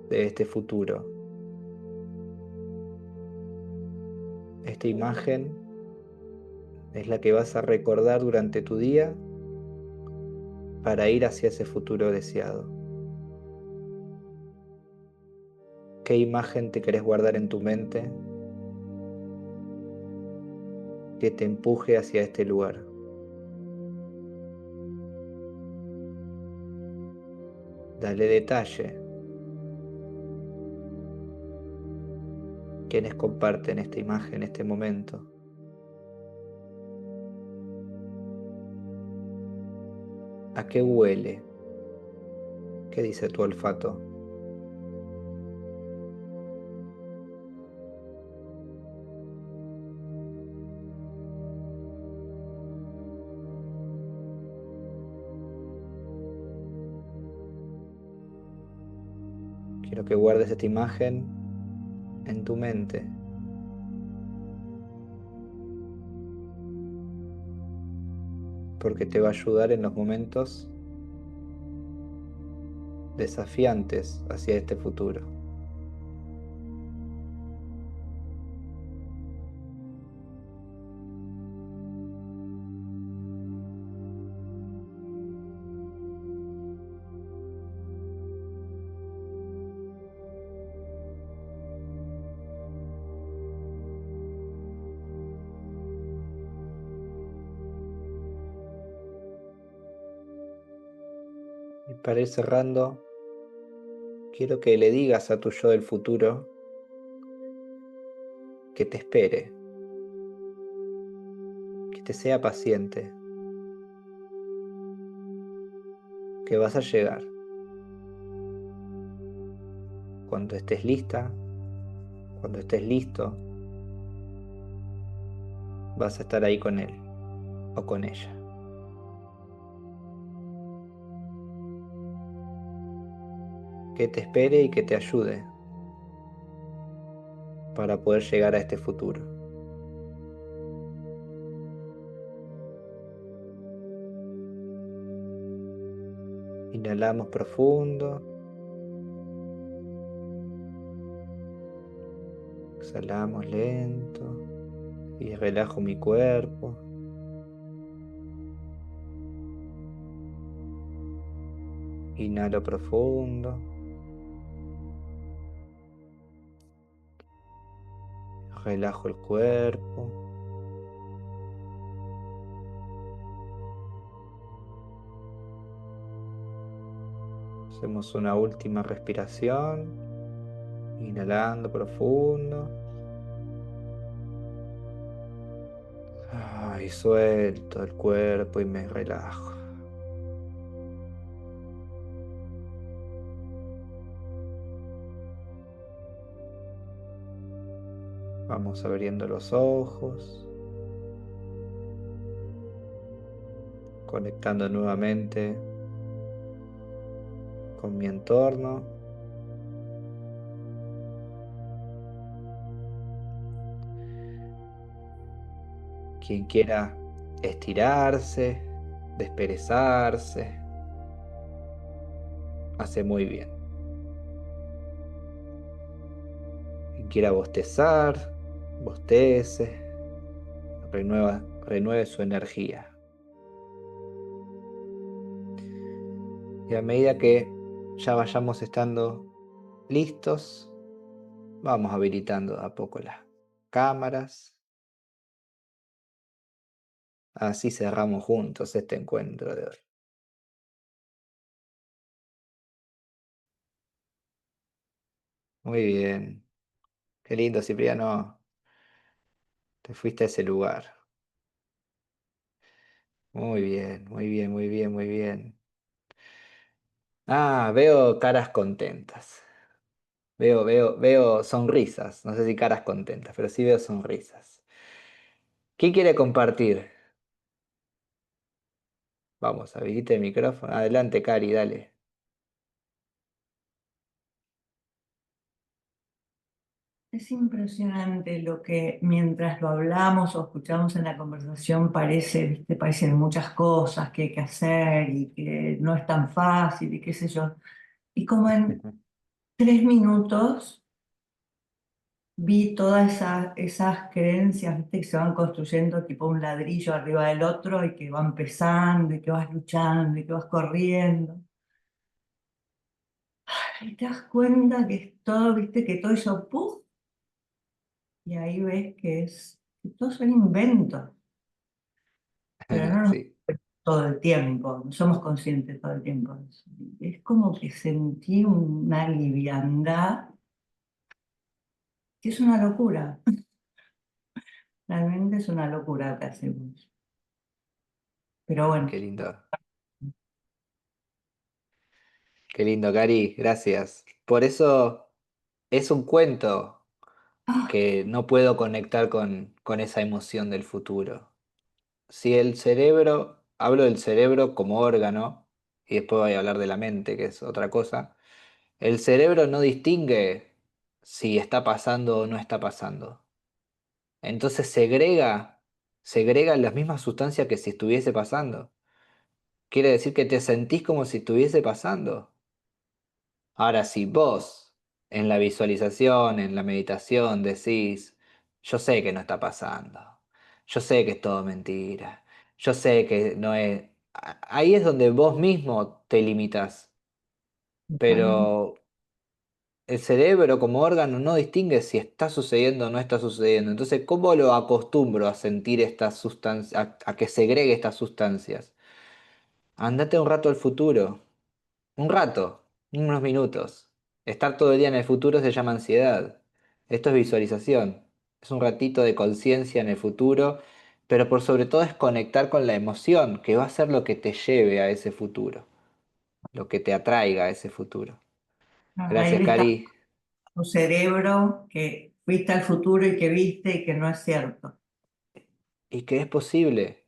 de este futuro. Esta imagen es la que vas a recordar durante tu día para ir hacia ese futuro deseado. ¿Qué imagen te querés guardar en tu mente que te empuje hacia este lugar? Dale detalle. ¿Quiénes comparten esta imagen, este momento? ¿A qué huele? ¿Qué dice tu olfato? Quiero que guardes esta imagen en tu mente. Porque te va a ayudar en los momentos desafiantes hacia este futuro. Y para ir cerrando, quiero que le digas a tu yo del futuro que te espere, que te sea paciente, que vas a llegar. Cuando estés lista, cuando estés listo, vas a estar ahí con él o con ella. Que te espere y que te ayude para poder llegar a este futuro. Inhalamos profundo. Exhalamos lento y relajo mi cuerpo. Inhalo profundo. Relajo el cuerpo. Hacemos una última respiración. Inhalando profundo. Y suelto el cuerpo y me relajo. Vamos abriendo los ojos, conectando nuevamente con mi entorno. Quien quiera estirarse, desperezarse, hace muy bien. Quien quiera bostezar, bostece, renueve su energía. Y a medida que ya vayamos estando listos, vamos habilitando a poco las cámaras. Así cerramos juntos este encuentro de hoy. Muy bien. Qué lindo, Cipriano. Te fuiste a ese lugar. Muy bien, muy bien, muy bien, muy bien. Ah, veo caras contentas. Veo sonrisas. No sé si caras contentas, pero sí veo sonrisas. ¿Quién quiere compartir? Vamos, habilite el micrófono. Adelante, Cari, dale. Es impresionante lo que mientras lo hablamos o escuchamos en la conversación parece, ¿viste? Parecen muchas cosas que hay que hacer y que no es tan fácil y qué sé yo. Y como en 3 minutos vi todas esas creencias, ¿viste? Que se van construyendo tipo un ladrillo arriba del otro y que van pesando y que vas luchando y que vas corriendo. Y te das cuenta que es todo, ¿viste? Que todo eso, ¡puf! Y ahí ves que todo son inventos, pero no nos Sí, todo el tiempo, no somos conscientes todo el tiempo de eso. Es como que sentí una liviandad, que es una locura, realmente es una locura lo que hacemos. Pero bueno, qué lindo. Qué lindo, Cari, gracias. Por eso es un cuento ah, que no puedo conectar con esa emoción del futuro. Si el cerebro, hablo del cerebro como órgano, y después voy a hablar de la mente, que es otra cosa, el cerebro no distingue si está pasando o no está pasando. Entonces segrega las mismas sustancias que si estuviese pasando. Quiere decir que te sentís como si estuviese pasando. Ahora, si vos en la visualización, en la meditación decís, yo sé que no está pasando, yo sé que es todo mentira, yo sé que no es... Ahí es donde vos mismo te limitas, totalmente. pero el cerebro como órgano no distingue si está sucediendo o no está sucediendo. Entonces, ¿cómo lo acostumbro a sentir estas sustancias, a que segregue estas sustancias? Andate un rato al futuro. Un rato, unos minutos. Estar todo el día en el futuro se llama ansiedad. Esto es visualización. Es un ratito de conciencia en el futuro, pero por sobre todo es conectar con la emoción, que va a ser lo que te lleve a ese futuro, lo que te atraiga a ese futuro. Ahí Gracias, viste Cari. tu cerebro que viste al futuro y que viste y que no es cierto. Y que es posible.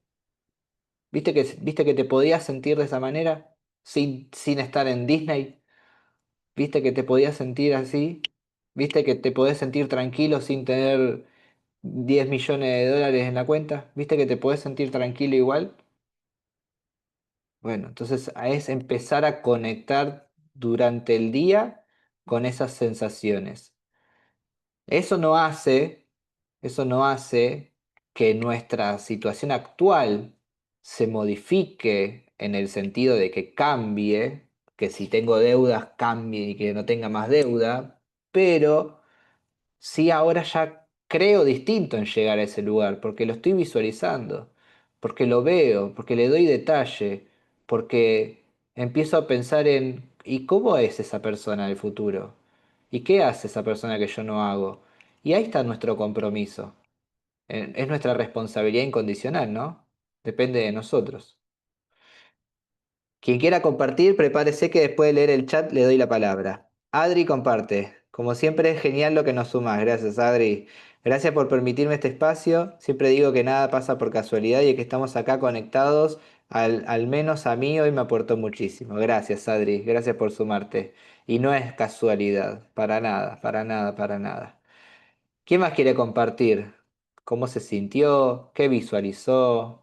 ¿Viste que te podías sentir de esa manera sin estar en Disney? ¿Viste que te podías sentir así? ¿Viste que te podés sentir tranquilo sin tener 10 millones de dólares en la cuenta? ¿Viste que te podés sentir tranquilo igual? Bueno, entonces es empezar a conectar durante el día con esas sensaciones. Eso no hace, eso no hace que nuestra situación actual se modifique en el sentido de que cambie, que si tengo deudas cambie y que no tenga más deuda, pero sí, ahora ya creo distinto en llegar a ese lugar, porque lo estoy visualizando, porque lo veo, porque le doy detalle, porque empiezo a pensar en, ¿y cómo es esa persona en el futuro? ¿Y qué hace esa persona que yo no hago? Y ahí está nuestro compromiso. Es nuestra responsabilidad incondicional, ¿no? Depende de nosotros. Quien quiera compartir, prepárese que después de leer el chat le doy la palabra. Adri comparte. Como siempre es genial lo que nos sumas. Gracias, Adri. Gracias por permitirme este espacio. Siempre digo que nada pasa por casualidad y que estamos acá conectados, al menos a mí hoy me aportó muchísimo. Gracias, Adri. Gracias por sumarte. Y no es casualidad, para nada, para nada, para nada. ¿Quién más quiere compartir? ¿Cómo se sintió? ¿Qué visualizó?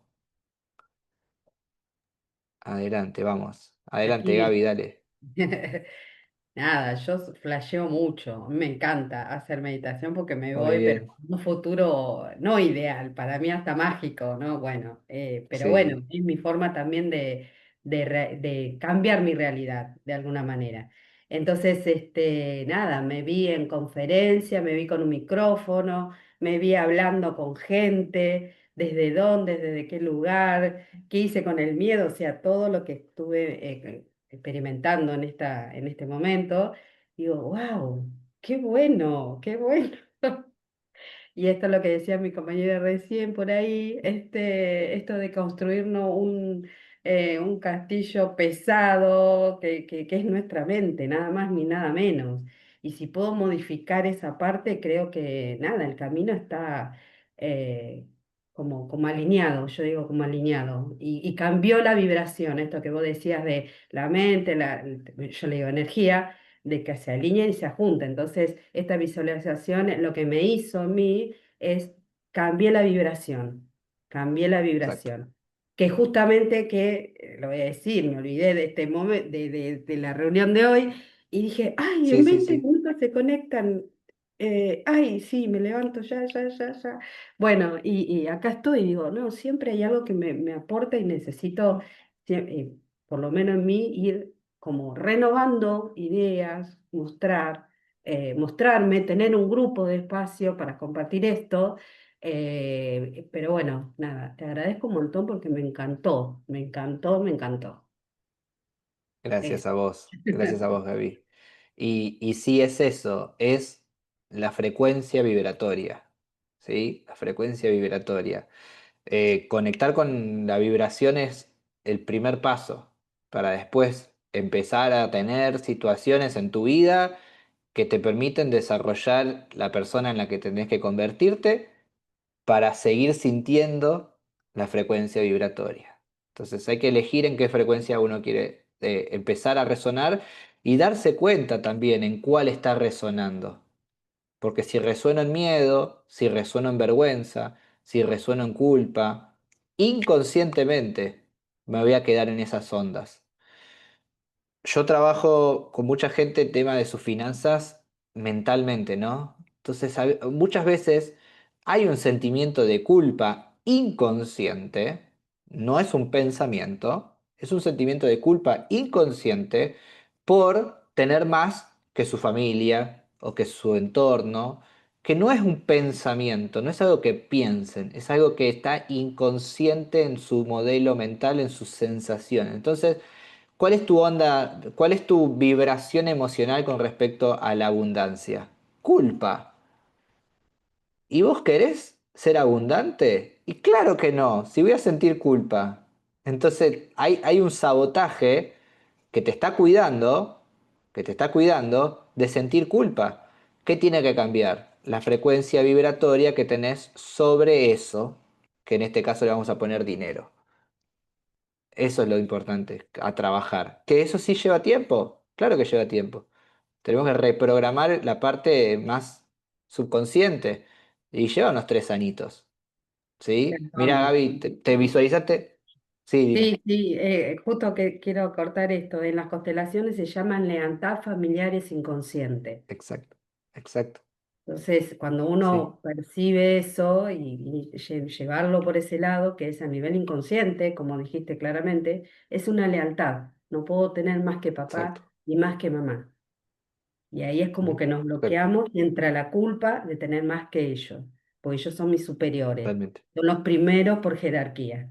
Adelante, vamos. Adelante, Aquí. Gaby, dale. Nada, yo flasheo mucho. A mí me encanta hacer meditación porque me Muy voy, pero bien. a un futuro no ideal, para mí hasta mágico, ¿no? Bueno, pero bueno, Sí. es mi forma también de cambiar mi realidad de alguna manera. Entonces, nada, me vi en conferencia, me vi con un micrófono, me vi hablando con gente, desde dónde, desde qué lugar, qué hice con el miedo, o sea, todo lo que estuve experimentando en este momento, digo, wow, qué bueno, qué bueno. Y esto es lo que decía mi compañera recién por ahí, esto de construirnos un castillo pesado que es nuestra mente, nada más ni nada menos. Y si puedo modificar esa parte, creo que nada, el camino está eh, como alineado, yo digo como alineado. Y cambió la vibración, esto que vos decías de la mente, yo le digo energía de que se alineen y se junten. Entonces, esta visualización lo que me hizo a mí es cambié la Exacto. vibración. Que justamente lo voy a decir, me olvidé de este momento, de la reunión de hoy, y dije, ay, Sí, en sí, 20 sí. minutos se conectan. Ay, sí, me levanto ya, ya, ya, ya. Bueno, y acá estoy, digo, no, siempre hay algo que me aporta y necesito, por lo menos en mí, ir como renovando ideas, mostrarme, tener un grupo de espacio para compartir esto. Pero bueno, nada, te agradezco un montón porque me encantó, me encantó, me encantó. Eh, Gracias a vos, Gaby. Y sí es eso, es la frecuencia vibratoria, ¿sí? La frecuencia vibratoria. Conectar con la vibración es el primer paso para después empezar a tener situaciones en tu vida que te permiten desarrollar la persona en la que tenés que convertirte para seguir sintiendo la frecuencia vibratoria. Entonces hay que elegir en qué frecuencia uno quiere empezar a resonar y darse cuenta también en cuál está resonando. Porque si resueno en miedo, si resueno en vergüenza, si resueno en culpa, inconscientemente me voy a quedar en esas ondas. Yo trabajo con mucha gente el tema de sus finanzas mentalmente, ¿no? Entonces, muchas veces hay un sentimiento de culpa inconsciente, no es un pensamiento, es un sentimiento de culpa inconsciente por tener más que su familia o que su entorno, que no es un pensamiento, no es algo que piensen, es algo que está inconsciente en su modelo mental, en sus sensaciones. Entonces, ¿cuál es tu onda, cuál es tu vibración emocional con respecto a la abundancia? Culpa. ¿Y vos querés ser abundante? Y claro que no, si voy a sentir culpa. Entonces hay un sabotaje que te está cuidando, que te está cuidando de sentir culpa. ¿Qué tiene que cambiar? La frecuencia vibratoria que tenés sobre eso, que en este caso le vamos a poner dinero. Eso es lo importante, a trabajar. ¿Que eso sí lleva tiempo? Claro que lleva tiempo. Tenemos que reprogramar la parte más subconsciente y lleva unos 3 añitos. ¿Sí? Mira, Perdón. Gaby, ¿te visualizaste? Sí, dime. Sí, sí, justo que quiero cortar esto. En las constelaciones se llaman lealtad familiares inconsciente. Exacto, exacto. Entonces, cuando Sí, uno percibe eso y llevarlo por ese lado, que es a nivel inconsciente, como dijiste claramente, es una lealtad. No puedo tener más que exacto. papá y más que mamá. Y ahí es como que nos Perfecto, bloqueamos y entra la culpa de tener más que ellos, porque ellos son mis superiores, totalmente. son los primeros por jerarquía,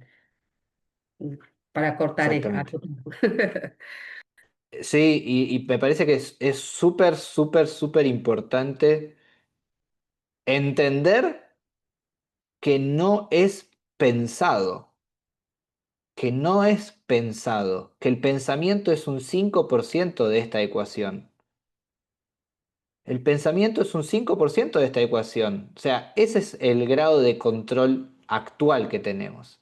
mm, para cortar Exactamente. esto. Sí, y me parece que es súper, súper, súper importante entender que no es pensado, que no es pensado, que el pensamiento es un 5% de esta ecuación. El pensamiento es un 5% de esta ecuación. O sea, ese es el grado de control actual que tenemos.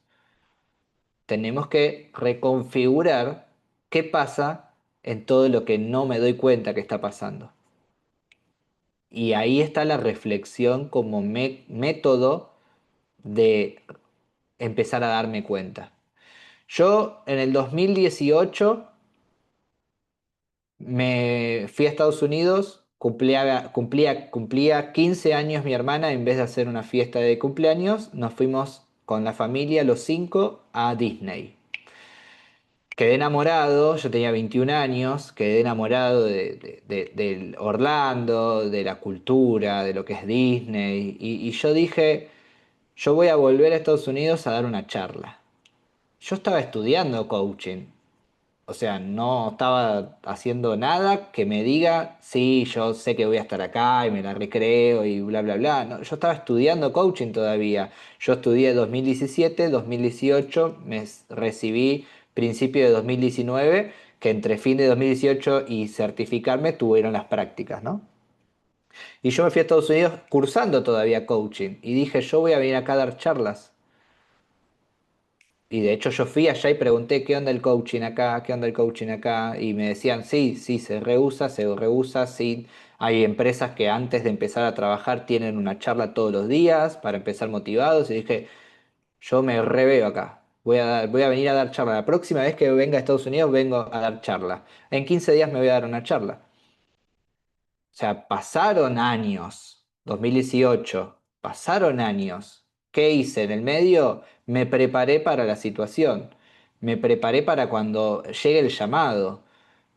Tenemos que reconfigurar qué pasa en todo lo que no me doy cuenta que está pasando. Y ahí está la reflexión como método de empezar a darme cuenta. Yo en el 2018 me fui a Estados Unidos, cumplía 15 años mi hermana, en vez de hacer una fiesta de cumpleaños, nos fuimos con la familia, los cinco, a Disney. Quedé enamorado, yo tenía 21 años, quedé enamorado del Orlando, de la cultura, de lo que es Disney, y yo dije, yo voy a volver a Estados Unidos a dar una charla. Yo estaba estudiando coaching. O sea, no estaba haciendo nada que me diga, sí, yo sé que voy a estar acá y me la recreo y bla, bla, bla. No, yo estaba estudiando coaching todavía. Yo estudié 2017, 2018, recibí principio de 2019, que entre fin de 2018 y certificarme tuvieron las prácticas, ¿no? Y yo me fui a Estados Unidos cursando todavía coaching y dije, yo voy a venir acá a dar charlas. Y de hecho yo fui allá y pregunté qué onda el coaching acá, qué onda el coaching acá, y me decían, sí, sí, se rehúsa, sí. Hay empresas que antes de empezar a trabajar tienen una charla todos los días para empezar motivados, y dije, yo me reveo acá, voy a venir a dar charla. La próxima vez que venga a Estados Unidos vengo a dar charla. En 15 días me voy a dar una charla. O sea, pasaron años, 2018, pasaron años. ¿Qué hice en el medio? Me preparé para la situación, me preparé para cuando llegue el llamado.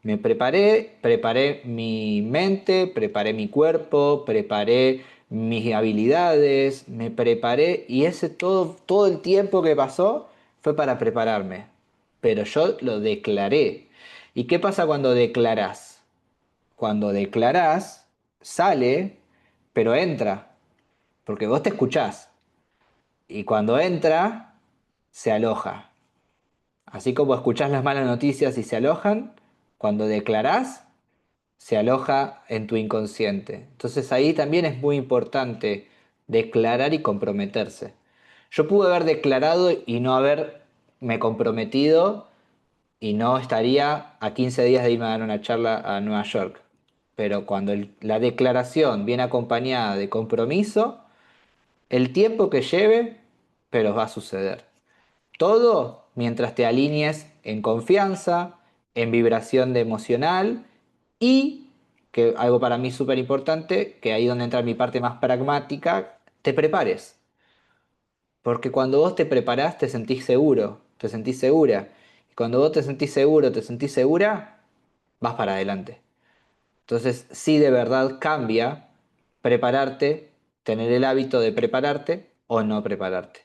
Me preparé mi mente, preparé mi cuerpo, preparé mis habilidades, me preparé y ese todo el tiempo que pasó fue para prepararme. Pero yo lo declaré. ¿Y qué pasa cuando declarás? Cuando declarás, sale, pero entra, porque vos te escuchás. Y cuando entra, se aloja. Así como escuchás las malas noticias y se alojan, cuando declarás, se aloja en tu inconsciente. Entonces ahí también es muy importante declarar y comprometerse. Yo pude haber declarado y no haberme comprometido y no estaría a 15 días de irme a dar una charla a Nueva York. Pero cuando la declaración viene acompañada de compromiso, el tiempo que lleve, pero va a suceder. Todo mientras te alinees en confianza, en vibración de emocional y, que algo para mí súper importante, que ahí donde entra mi parte más pragmática, te prepares. Porque cuando vos te preparás te sentís seguro, te sentís segura. Y cuando vos te sentís seguro, te sentís segura, vas para adelante. Entonces, sí de verdad cambia prepararte, tener el hábito de prepararte o no prepararte.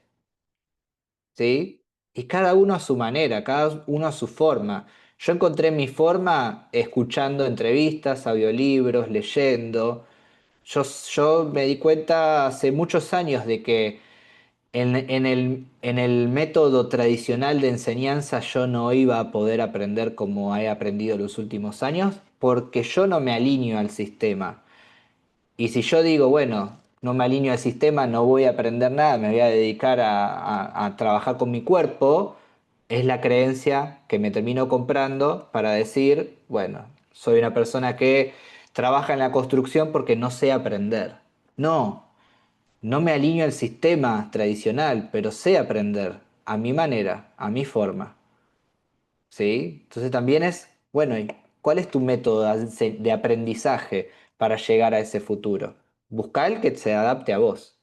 ¿Sí? Y cada uno a su manera, cada uno a su forma. Yo encontré mi forma escuchando entrevistas, audiolibros, leyendo. Yo me di cuenta hace muchos años de que en el método tradicional de enseñanza yo no iba a poder aprender como he aprendido los últimos años porque yo no me alineo al sistema. Y si yo digo, bueno, no me alineo al sistema, no voy a aprender nada, me voy a dedicar a trabajar con mi cuerpo, es la creencia que me termino comprando para decir, bueno, soy una persona que trabaja en la construcción porque no sé aprender. No, no me alineo al sistema tradicional, pero sé aprender a mi manera, a mi forma. ¿Sí? Entonces también es, bueno, ¿y cuál es tu método de aprendizaje para llegar a ese futuro? Busca el que se adapte a vos.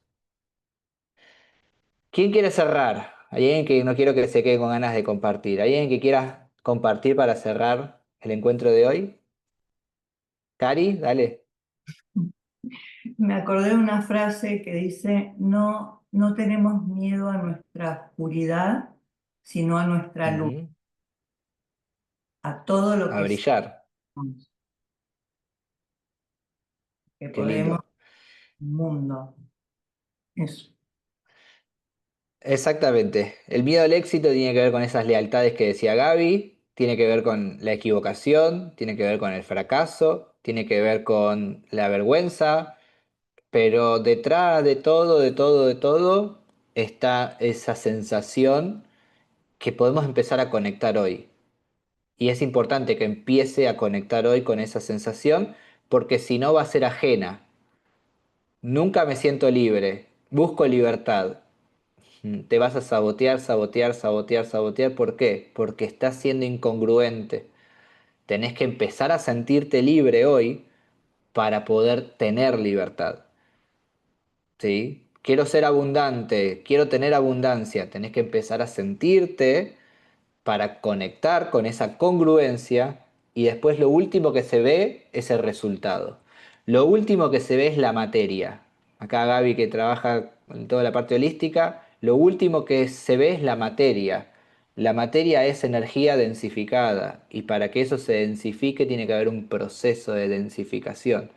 ¿Quién quiere cerrar? ¿Hay alguien que no quiero que se quede con ganas de compartir? ¿Hay alguien que quiera compartir para cerrar el encuentro de hoy? Cari, dale. Me acordé de una frase que dice, no, no tenemos miedo a nuestra oscuridad, sino a nuestra luz, Ujú. a todo lo A que brillar. somos, que Qué podemos lindo. el mundo. Eso. Exactamente. El miedo al éxito tiene que ver con esas lealtades que decía Gaby, tiene que ver con la equivocación, tiene que ver con el fracaso, tiene que ver con la vergüenza, pero detrás de todo, de todo, de todo, está esa sensación que podemos empezar a conectar hoy. Y es importante que empiece a conectar hoy con esa sensación, porque si no va a ser ajena. Nunca me siento libre, busco libertad. Te vas a sabotear, sabotear, sabotear, sabotear. ¿Por qué? Porque estás siendo incongruente. Tenés que empezar a sentirte libre hoy para poder tener libertad. ¿Sí? Quiero ser abundante, quiero tener abundancia. Tenés que empezar a sentirte para conectar con esa congruencia y después lo último que se ve es el resultado. Lo último que se ve es la materia. Acá Gaby que trabaja en toda la parte holística, lo último que se ve es la materia. La materia es energía densificada y para que eso se densifique tiene que haber un proceso de densificación.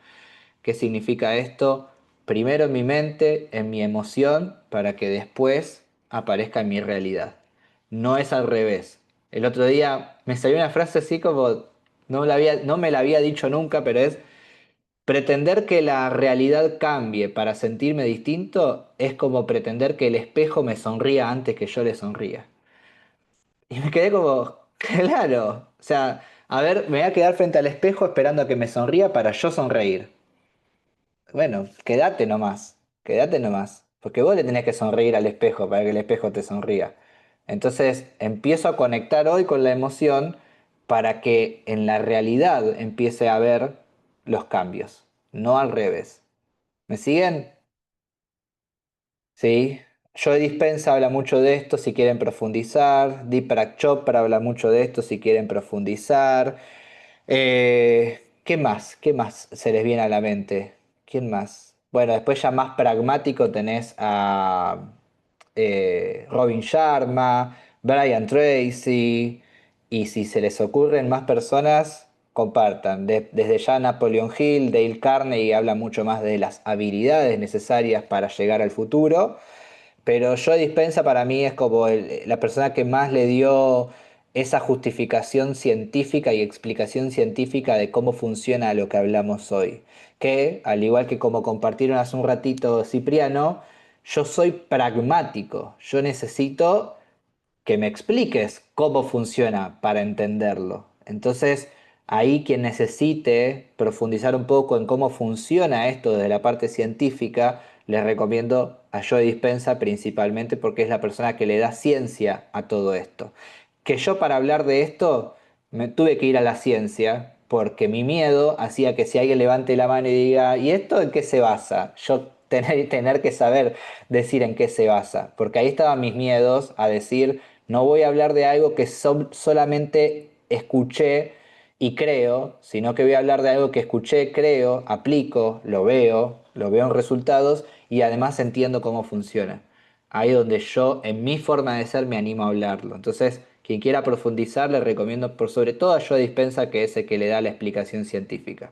¿Qué significa esto? Primero en mi mente, en mi emoción, para que después aparezca en mi realidad. No es al revés. El otro día me salió una frase así como, no me la había dicho nunca, pero es, pretender que la realidad cambie para sentirme distinto es como pretender que el espejo me sonría antes que yo le sonría. Y me quedé como, claro, o sea, a ver, me voy a quedar frente al espejo esperando a que me sonría para yo sonreír. Bueno, quédate nomás, porque vos le tenés que sonreír al espejo para que el espejo te sonría. Entonces empiezo a conectar hoy con la emoción para que en la realidad empiece a ver los cambios, no al revés. ¿Me siguen? Sí. Joe Dispenza habla mucho de esto si quieren profundizar. Deepak Chopra habla mucho de esto si quieren profundizar. ¿Qué más? ¿Qué más se les viene a la mente? ¿Quién más? Bueno, después ya más pragmático tenés a Robin Sharma, Brian Tracy, y si se les ocurren más personas, compartan. Desde ya Napoleon Hill, Dale Carnegie habla mucho más de las habilidades necesarias para llegar al futuro. Pero Joe Dispenza para mí es como la persona que más le dio esa justificación científica y explicación científica de cómo funciona lo que hablamos hoy. Que, al igual que como compartieron hace un ratito Cipriano, yo soy pragmático. Yo necesito que me expliques cómo funciona para entenderlo. Entonces, ahí quien necesite profundizar un poco en cómo funciona esto desde la parte científica, les recomiendo a Joe Dispenza principalmente porque es la persona que le da ciencia a todo esto. Que yo para hablar de esto me tuve que ir a la ciencia porque mi miedo hacía que si alguien levante la mano y diga, ¿y esto en qué se basa? Yo tener que saber decir en qué se basa, porque ahí estaban mis miedos a decir, no voy a hablar de algo que solamente escuché y creo, sino que voy a hablar de algo que escuché, creo, aplico, lo veo en resultados y además entiendo cómo funciona. Ahí donde yo, en mi forma de ser, me animo a hablarlo. Entonces, quien quiera profundizar, le recomiendo por sobre todo a Joe Dispenza, que es el que le da la explicación científica.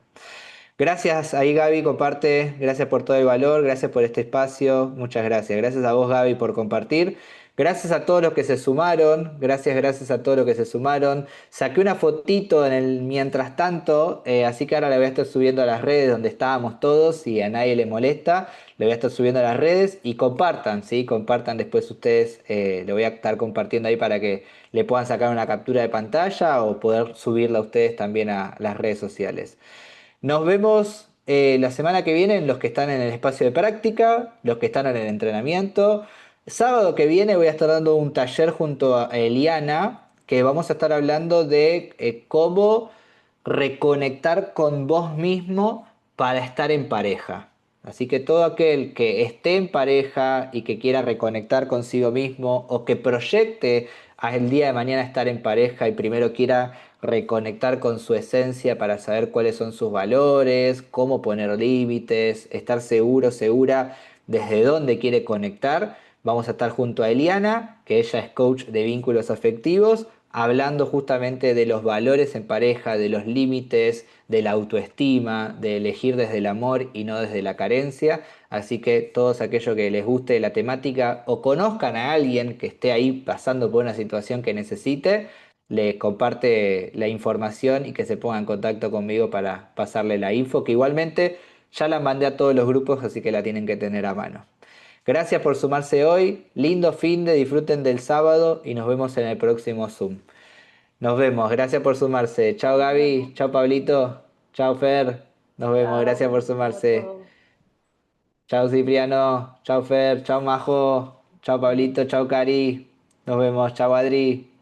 Gracias ahí Gaby, comparte, gracias por todo el valor, gracias por este espacio, muchas gracias. Gracias a vos Gaby por compartir. Gracias a todos los que se sumaron, gracias a todos los que se sumaron. Saqué una fotito en el mientras tanto, así que ahora la voy a estar subiendo a las redes donde estábamos todos y a nadie le molesta. Le voy a estar subiendo a las redes y compartan, ¿sí? Compartan después ustedes, lo voy a estar compartiendo ahí para que le puedan sacar una captura de pantalla o poder subirla a ustedes también a las redes sociales. Nos vemos la semana que viene, los que están en el espacio de práctica, los que están en el entrenamiento. Sábado que viene voy a estar dando un taller junto a Eliana, que vamos a estar hablando de cómo reconectar con vos mismo para estar en pareja. Así que todo aquel que esté en pareja y que quiera reconectar consigo mismo o que proyecte el día de mañana estar en pareja y primero quiera reconectar con su esencia para saber cuáles son sus valores, cómo poner límites, estar seguro, segura desde dónde quiere conectar. Vamos a estar junto a Eliana, que ella es coach de vínculos afectivos, hablando justamente de los valores en pareja, de los límites, de la autoestima, de elegir desde el amor y no desde la carencia. Así que todos aquellos que les guste la temática o conozcan a alguien que esté ahí pasando por una situación que necesite, le comparte la información y que se ponga en contacto conmigo para pasarle la info, que igualmente ya la mandé a todos los grupos, así que la tienen que tener a mano. Gracias por sumarse hoy, lindo fin de disfruten del sábado y nos vemos en el próximo Zoom. Nos vemos, gracias por sumarse. Chao Gaby, chao Pablito, chao Fer, nos vemos, gracias por sumarse. Chao Cipriano, chao Fer, chao Majo, chao Pablito, chao Cari, nos vemos, chao Adri.